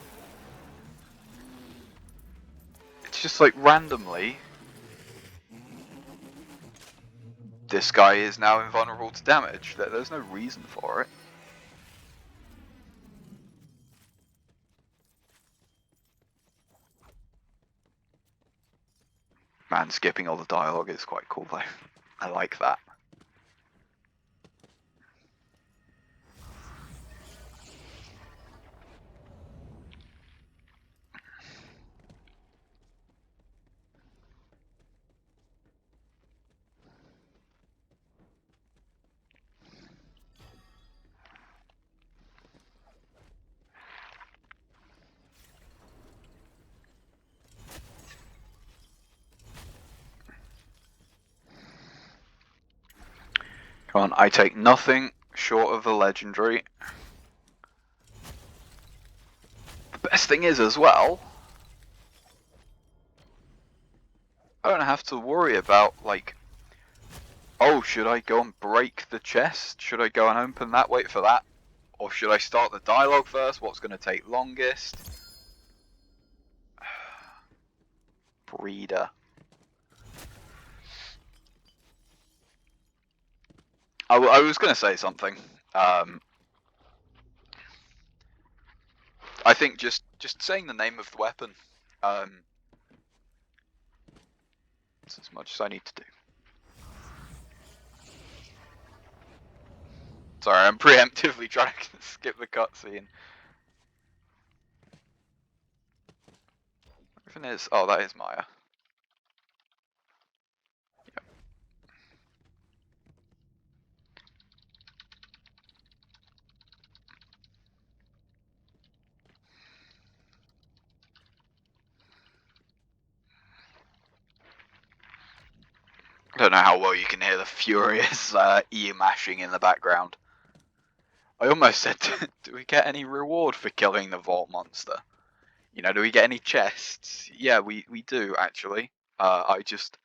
It's just like randomly, this guy is now invulnerable to damage. There's no reason for it. Man, skipping all the dialogue is quite cool though. I like that. Come on, I take nothing short of the legendary. The best thing is as well, I don't have to worry about like, oh, should I go and break the chest? Should I go and open that, wait for that? Or should I start the dialogue first? What's going to take longest? Breeder. I was going to say something. I think just saying the name of the weapon, it's as much as I need to do. Sorry, I'm preemptively trying to skip the cutscene. Everything is. Oh, that is Maya. Yep. I don't know how well you can hear the furious E mashing in the background. I almost said, do we get any reward for killing the vault monster? You know, do we get any chests? Yeah, we do, actually. I just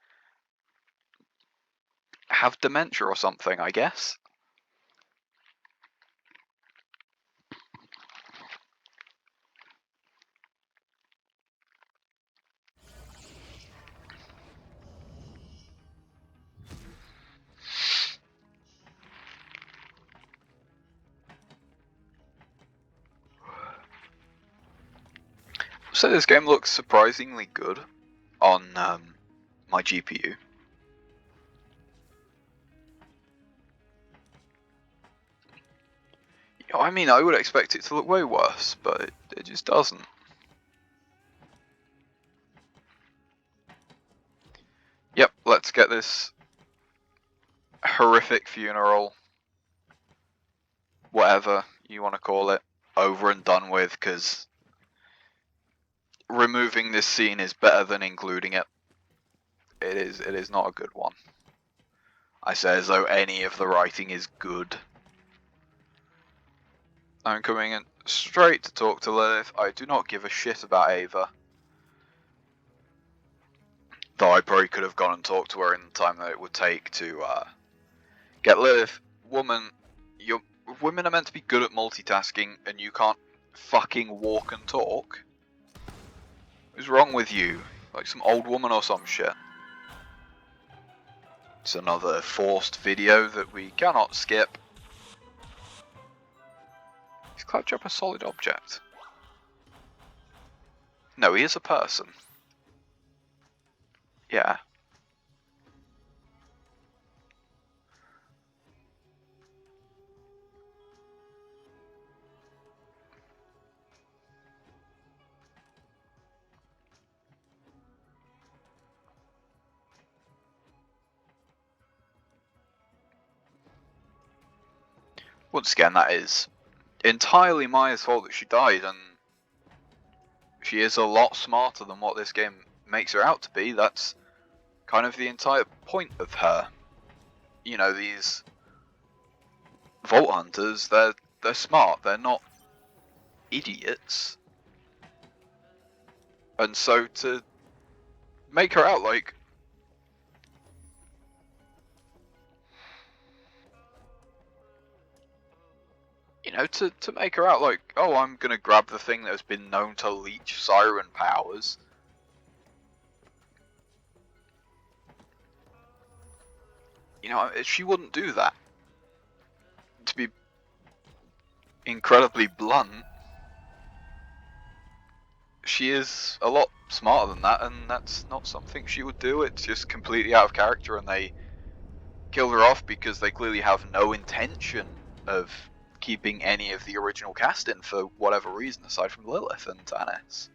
have dementia or something, I guess. So this game looks surprisingly good on my GPU. You know, I mean, I would expect it to look way worse, but it just doesn't. Yep, let's get this horrific funeral, whatever you want to call it, over and done with, because removing this scene is better than including it. It is not a good one. I say as though any of the writing is good. I'm coming in straight to talk to Lilith. I do not give a shit about Ava. Though I probably could have gone and talked to her in the time that it would take to get Lilith. Woman, women are meant to be good at multitasking, and you can't fucking walk and talk? What's wrong with you? Like some old woman or some shit? It's another forced video that we cannot skip. Is Claptrap a solid object? No, he is a person. Yeah. once again, that is entirely Maya's fault that she died, and she is a lot smarter than what this game makes her out to be. That's kind of the entire point of her. You know, these Vault Hunters, they're smart, they're not idiots. And so to make her out like... You know, to make her out like, oh, I'm gonna grab the thing that has been known to leech siren powers. You know, she wouldn't do that. To be incredibly blunt, she is a lot smarter than that, and that's not something she would do. It's just completely out of character, and they killed her off because they clearly have no intention of keeping any of the original cast in for whatever reason, aside from Lilith and Tannis.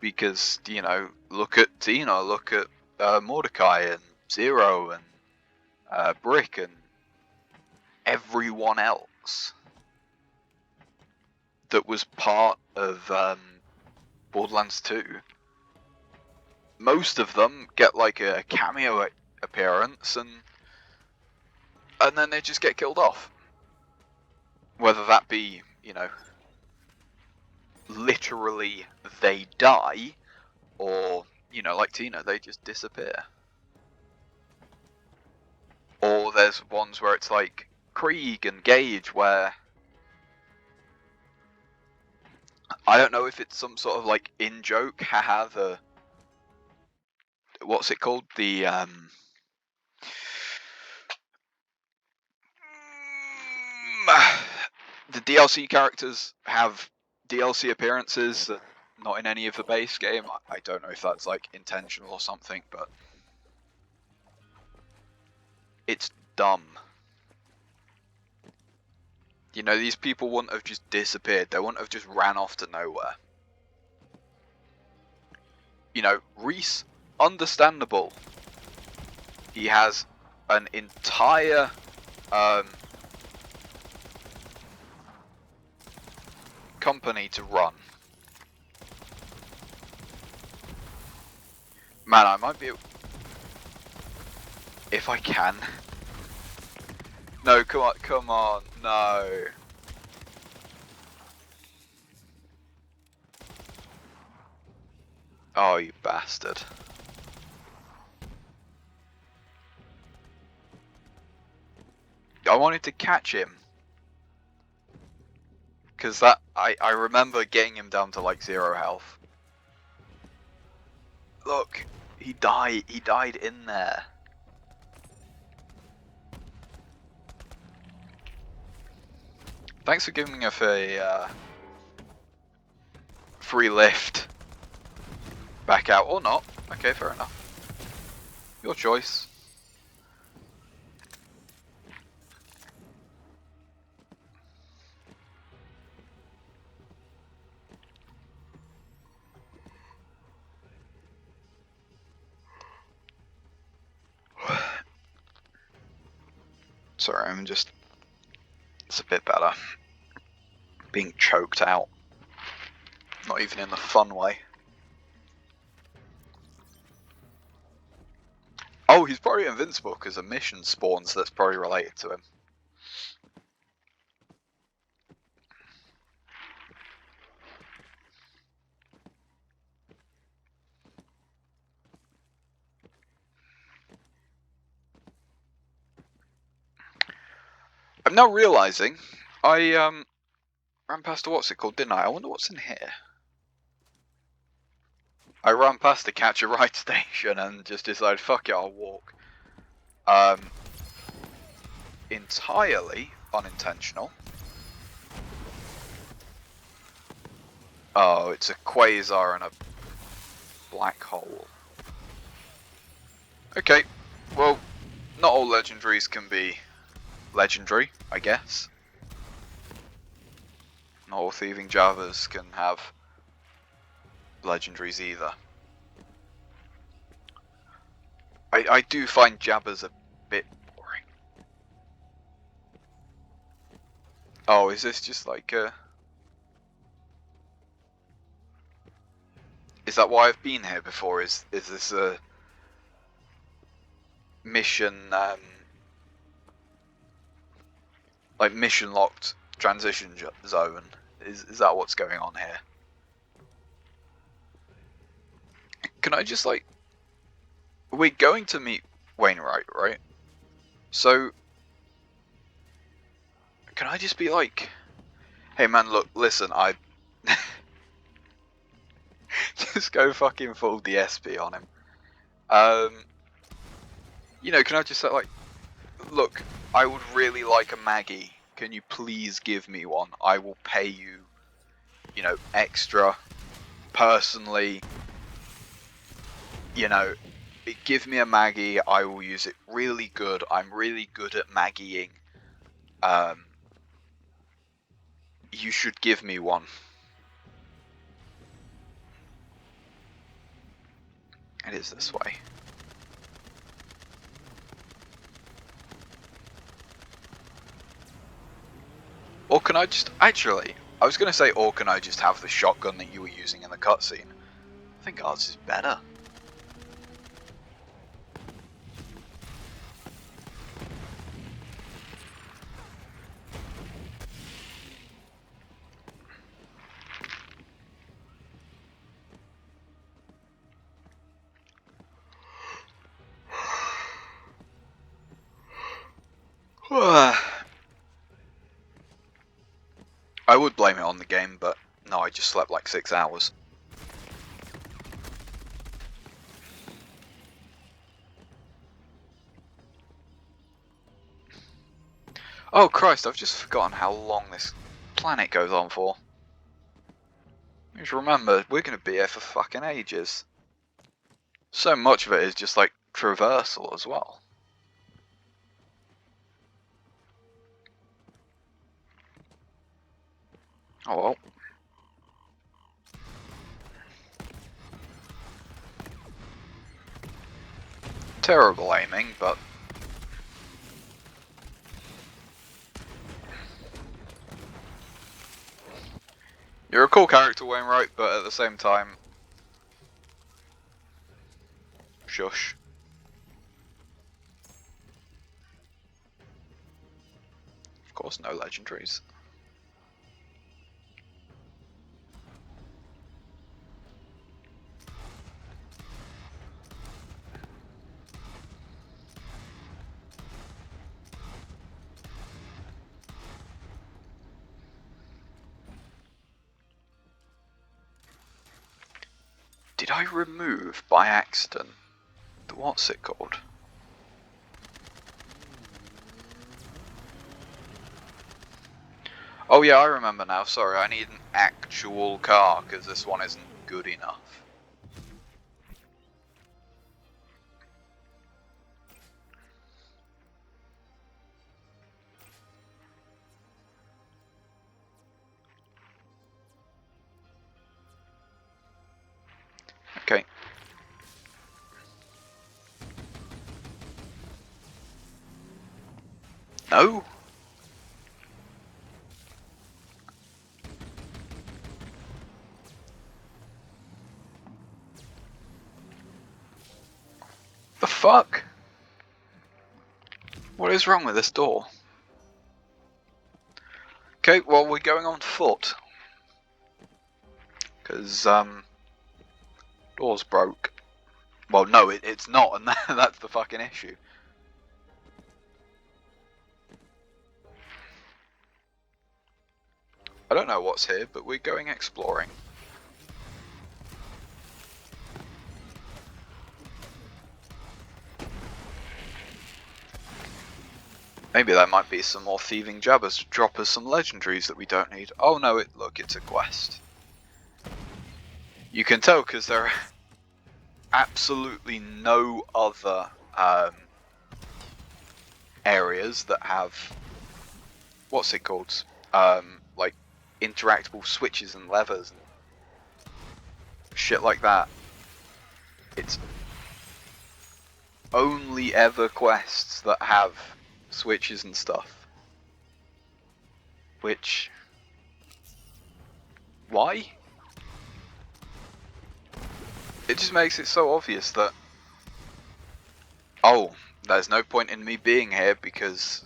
Because, you know, look at Tina, look at Mordecai and Zero and Brick and everyone else that was part of Borderlands 2. Most of them get like a cameo appearance and then they just get killed off. Whether that be, you know, literally they die, or, you know, like Tina, they just disappear. Or there's ones where it's like Krieg and Gage, where I don't know if it's some sort of like in-joke, haha, what's it called? The DLC characters have DLC appearances, not in any of the base game. I don't know if that's like intentional or something, but it's dumb. You know, these people wouldn't have just disappeared. They wouldn't have just ran off to nowhere. You know, Reese, understandable. He has an entire company to run. Man, I might be... If I can. No, come on, no. Oh, you bastard. I wanted to catch him. Because that, I remember getting him down to like 0 health. Look, he died in there. Thanks for giving us a free lift back out, or not. Okay, fair enough. Your choice. Sorry, it's a bit better. Being choked out. Not even in the fun way. Oh, he's probably invincible because a mission spawns that's probably related to him. I'm now realising I ran past a what's it called, didn't I? I wonder what's in here. I ran past the catch a ride station and just decided, fuck it, I'll walk. Entirely unintentional. Oh, it's a quasar and a black hole. Okay, well, not all legendaries can be legendary, I guess. Not all thieving Javas can have legendaries either. I do find Jabbas a bit boring. Oh, is this just like a... Is that why I've been here before? Is this a mission, like mission locked transition zone? Is that what's going on here? Can I just like... We're going to meet Wainwright, right? So... Can I just be like... Hey man, look, listen, I... Just go fucking full DSP on him. You know, can I just say like... Look, I would really like a Maggie. Can you please give me one? I will pay you, you know, extra. Personally, you know, give me a Maggie. I will use it really good. I'm really good at Maggieing. You should give me one. It is this way. Or can I just... Actually, I was going to say, or can I just have the shotgun that you were using in the cutscene? I think ours is better. I would blame it on the game, but no, I just slept like 6 hours. Oh Christ, I've just forgotten how long this planet goes on for. Just remember, we're going to be here for fucking ages. So much of it is just like traversal as well. Oh well. Terrible aiming, but... You're a cool character, Wainwright, but at the same time... Shush. Of course, no legendaries. Did I remove, by accident, the what's it called? Oh yeah, I remember now, sorry, I need an actual car, because this one isn't good enough. Okay. No? The fuck? What is wrong with this door? Okay, well we're going on foot. Because, door's broke. Well, no, it's not, and that's the fucking issue. I don't know what's here, but we're going exploring. Maybe there might be some more thieving jabbers to drop us some legendaries that we don't need. Oh no, look, it's a quest. You can tell because there are absolutely no other areas that have, what's it called, like interactable switches and levers and shit like that. It's only ever quests that have switches and stuff. Which... why? It just makes it so obvious that... oh, there's no point in me being here because...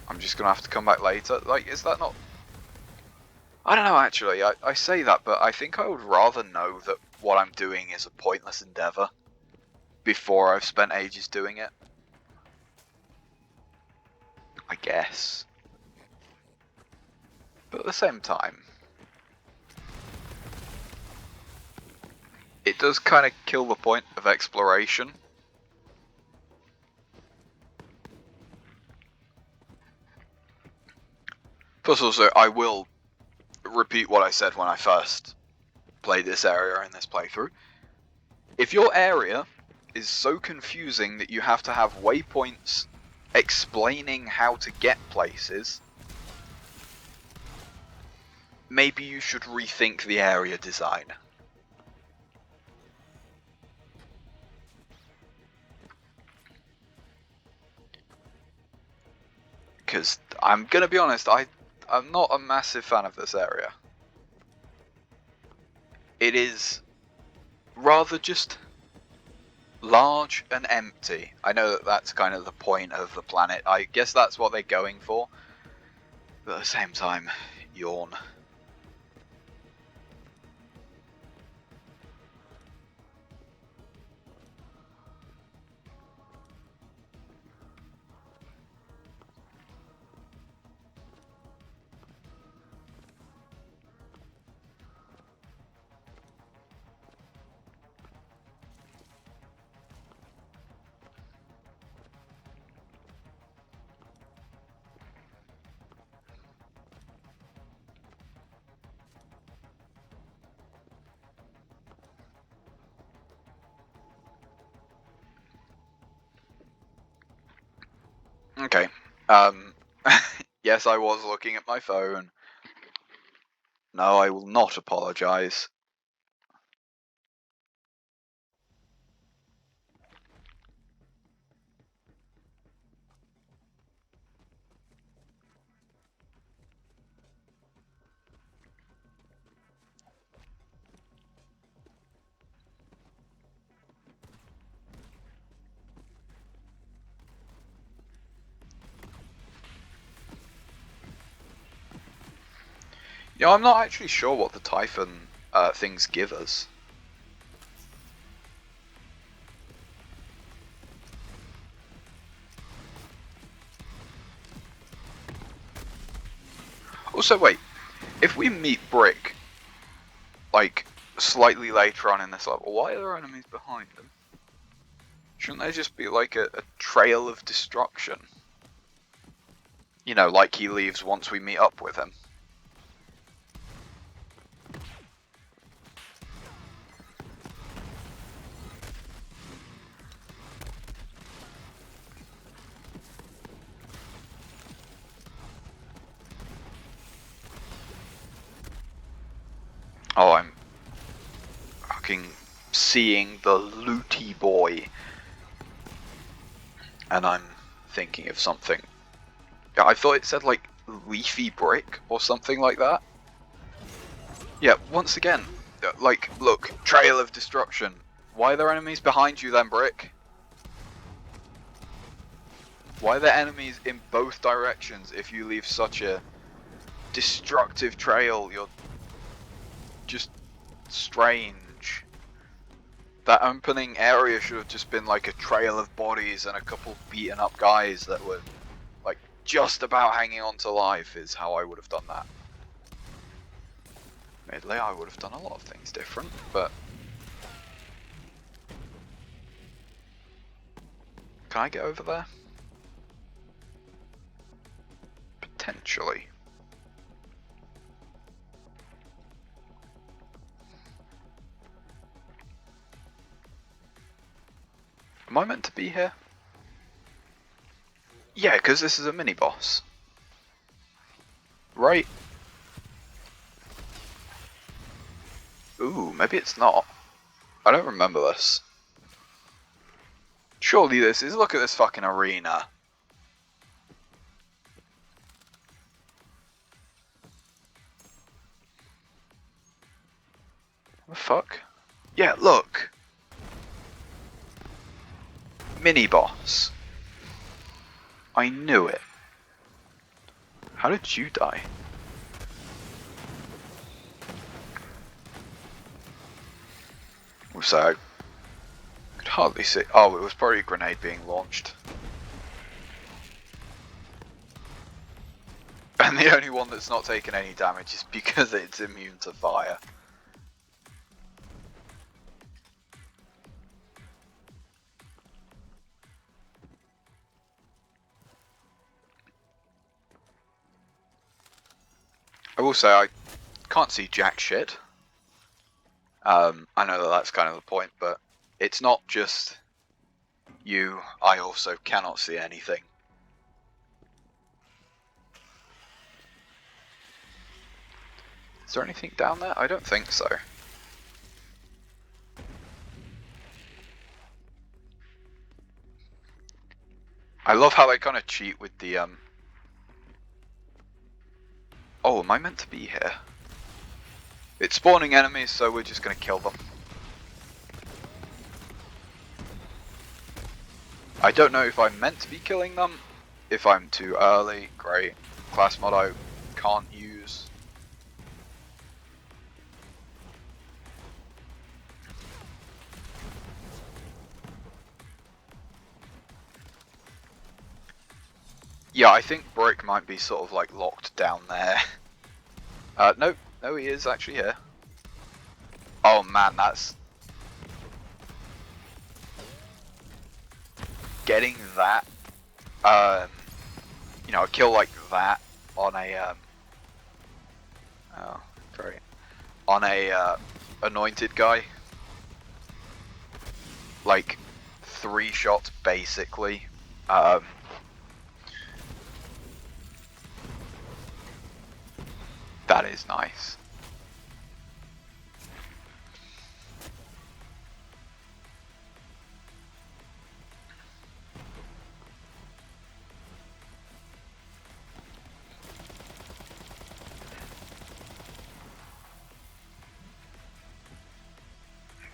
I'm just gonna have to come back later. Like, is that not... I don't know, actually. I say that, but I think I would rather know that what I'm doing is a pointless endeavour before I've spent ages doing it. I guess. But at the same time, it does kind of kill the point of exploration. Plus also, I will repeat what I said when I first played this area in this playthrough. If your area is so confusing that you have to have waypoints explaining how to get places, maybe you should rethink the area design. Because I'm gonna be honest, I'm not a massive fan of this area. It is rather just large and empty. I know that that's kind of the point of the planet. I guess that's what they're going for. But at the same time, yawn. Okay. Yes, I was looking at my phone. No, I will not apologise. You know, I'm not actually sure what the Typhon things give us. Also, wait, if we meet Brick, like, slightly later on in this level, why are there enemies behind them? Shouldn't there just be, like, a trail of destruction? You know, like he leaves once we meet up with him. Oh, I'm fucking seeing the looty boy. And I'm thinking of something. I thought it said, like, leafy brick or something like that. Yeah, once again, like, look, trail of destruction. Why are there enemies behind you then, Brick? Why are there enemies in both directions if you leave such a destructive trail? You're just strange. That opening area should have just been like a trail of bodies and a couple beaten up guys that were like just about hanging on to life is how I would have done that. Admittedly, I would have done a lot of things different, but... Can I get over there? Potentially. Am I meant to be here? Yeah, because this is a mini-boss. Right? Ooh, maybe it's not. I don't remember this. Surely this is. Look at this fucking arena. The fuck? Yeah, look! Mini-boss. I knew it. How did you die? So, I could hardly see. Oh, it was probably a grenade being launched. And the only one that's not taken any damage is because it's immune to fire. I will say I can't see jack shit. I know that that's kind of the point, but it's not just you, I also cannot see anything. Is there anything down there? I don't think so. I love how they kind of cheat with the Oh, am I meant to be here? It's spawning enemies, so we're just gonna kill them. I don't know if I'm meant to be killing them. If I'm too early, great. Class mod I can't use. Yeah, I think Brick might be sort of like locked down there. No, he is actually here. Oh man, that's... Getting that, you know, a kill like that on a, oh, great. On a, anointed guy. Like, 3 shots basically. That is nice.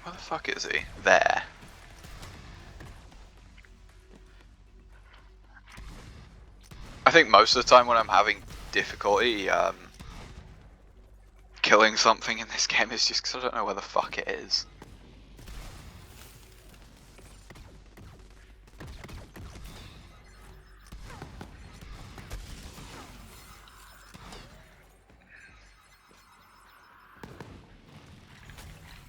Where the fuck is he? There. I think most of the time when I'm having difficulty killing something in this game is just because I don't know where the fuck it is.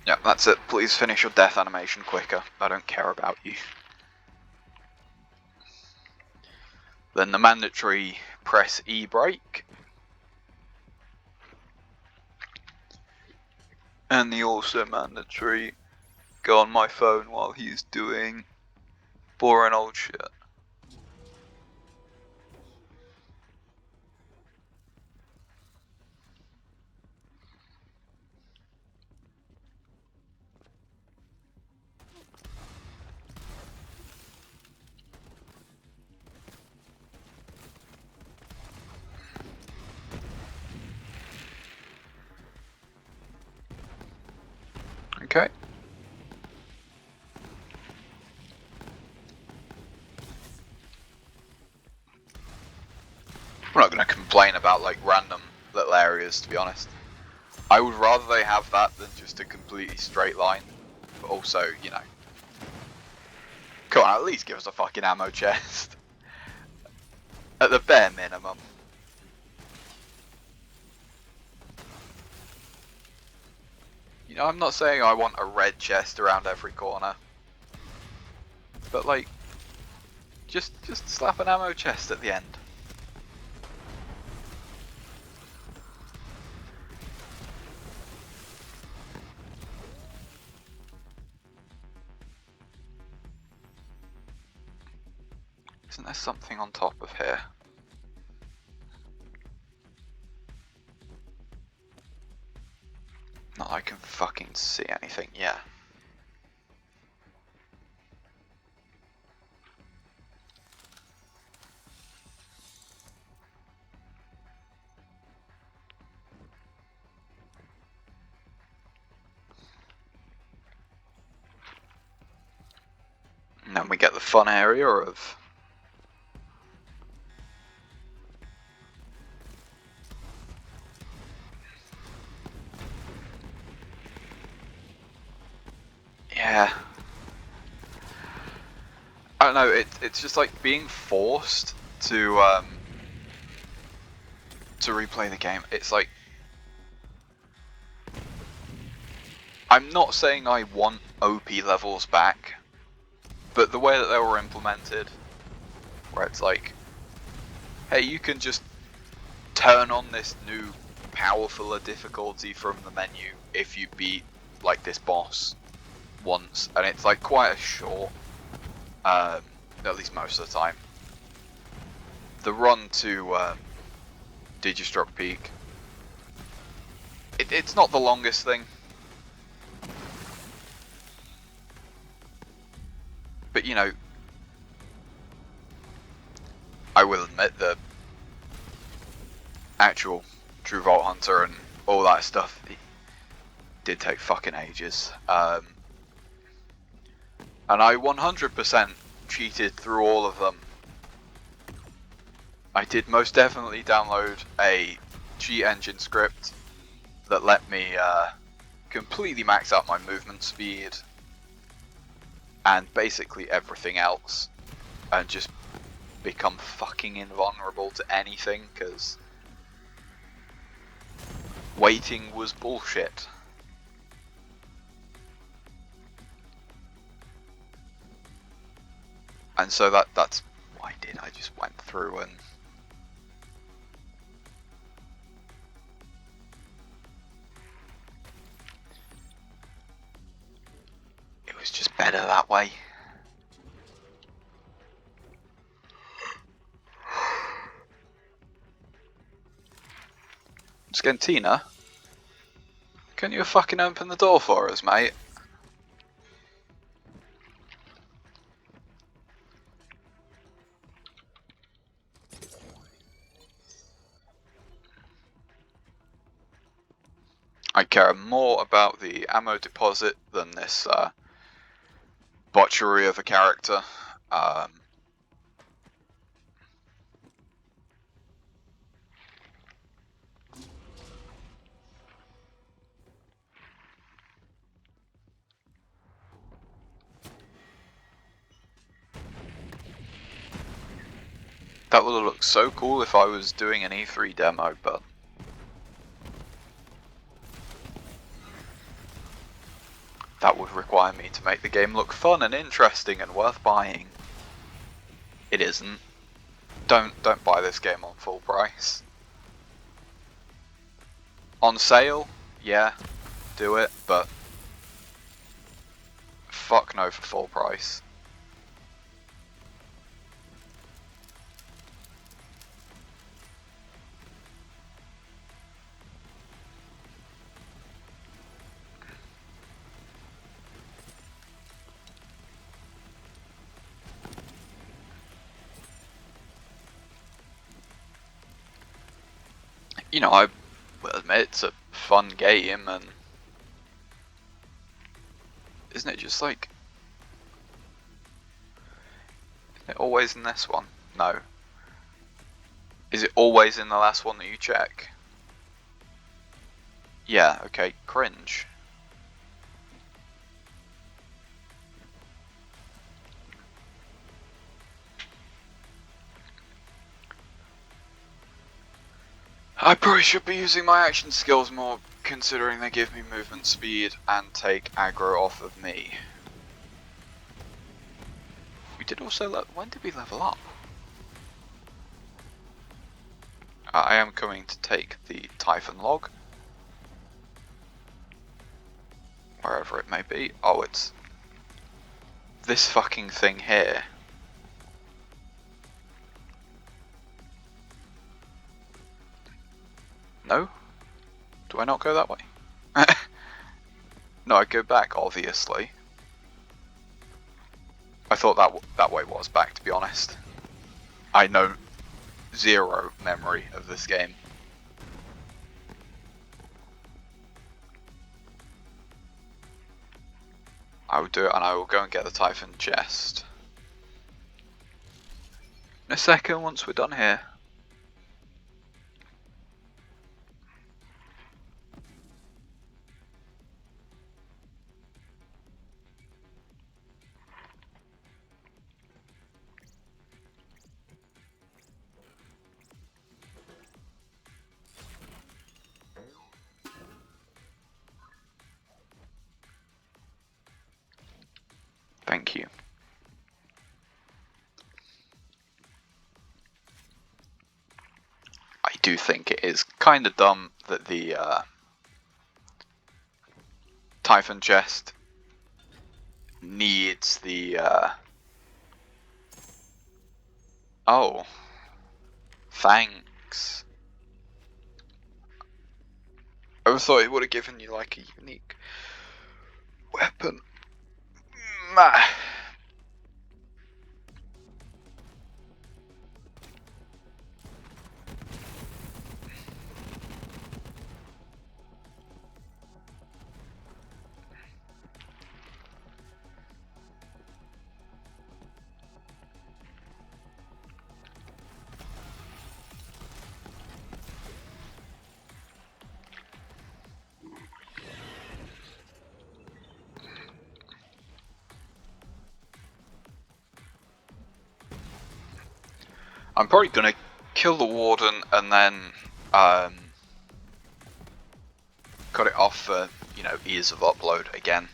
Yeah, that's it. Please finish your death animation quicker. I don't care about you. Then the mandatory press E brake. And the also mandatory go on my phone while he's doing boring old shit. Okay. I'm not going to complain about like random little areas, to be honest. I would rather they have that than just a completely straight line. But also, you know, come on, at least give us a fucking ammo chest. At the bare minimum. You know, I'm not saying I want a red chest around every corner. But like, just slap an ammo chest at the end. Isn't there something on top of here? Not that I can fucking see anything, yeah. And then we get the fun area of yeah. I don't know, it's just like being forced to replay the game. It's like, I'm not saying I want OP levels back, but the way that they were implemented, where it's like, hey, you can just turn on this new powerfuler difficulty from the menu if you beat like this boss once, and it's like quite a short, at least most of the time. The run to Digistruct Peak, it's not the longest thing, but you know, I will admit that actual True Vault Hunter and all that stuff, it did take fucking ages. And I 100% cheated through all of them. I did most definitely download a cheat engine script that let me completely max out my movement speed and basically everything else, and just become fucking invulnerable to anything, because waiting was bullshit. And so that's what I did. I just went through and it was just better that way. Scantina, can you fucking open the door for us, mate? I care more about the ammo deposit than this botchery of a character. That would have looked so cool if I was doing an E3 demo, but that would require me to make the game look fun and interesting and worth buying. It isn't. Don't buy this game on full price. On sale, yeah, do it, but fuck no for full price. You know, I will admit it's a fun game, and isn't it just like, isn't it always in this one? No. Is it always in the last one that you check? Yeah, okay, cringe. I probably should be using my action skills more, considering they give me movement speed and take aggro off of me. We did also when did we level up? I am coming to take the Typhon log. Wherever it may be. Oh, it's this fucking thing here. No? Do I not go that way? No, I go back, obviously. I thought that way was back, to be honest. I know zero memory of this game. I will do it, and I will go and get the Typhon chest. a second once we're done here. Thank you. I do think it is kind of dumb that the Typhon chest needs the oh, thanks. I would thought it would have given you like a unique weapon. I'm probably gonna kill the warden and then cut it off for, you know, ease of upload again.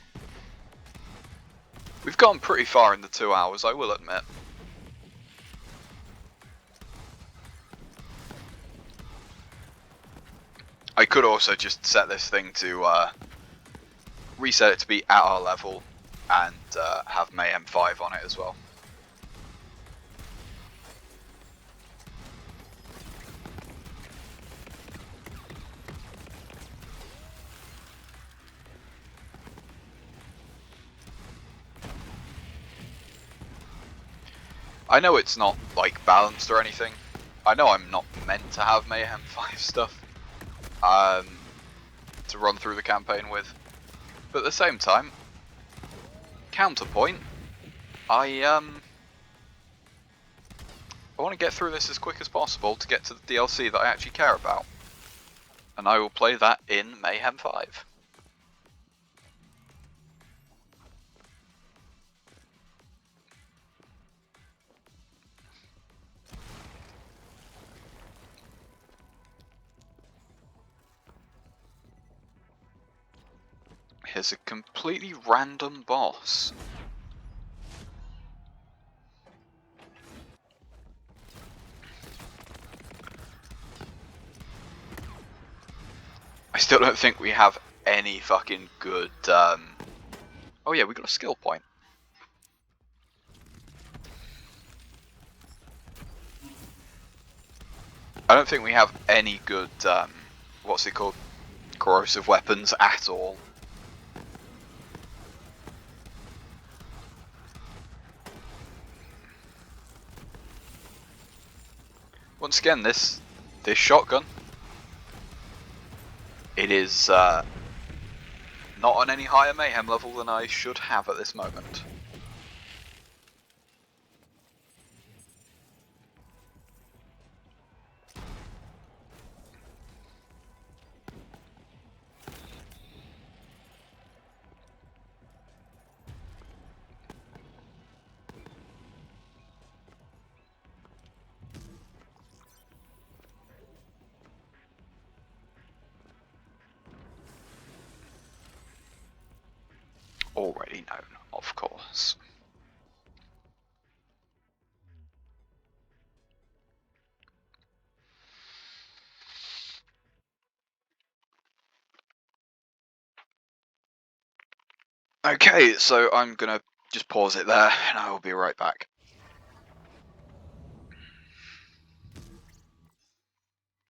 We've gone pretty far in the 2 hours, I will admit. I could also just set this thing to reset it to be at our level and have Mayhem 5 on it as well. I know it's not like balanced or anything. I know I'm not meant to have Mayhem 5 stuff to run through the campaign with, but at the same time, counterpoint, I want to get through this as quick as possible to get to the DLC that I actually care about, and I will play that in Mayhem 5. Here's a completely random boss. I still don't think we have any fucking good, oh yeah, we got a skill point. I don't think we have any good, what's it called? Corrosive weapons at all. Once again, this shotgun, it is not on any higher mayhem level than I should have at this moment. Already known, of course. Okay, so I'm gonna just pause it there and I will be right back.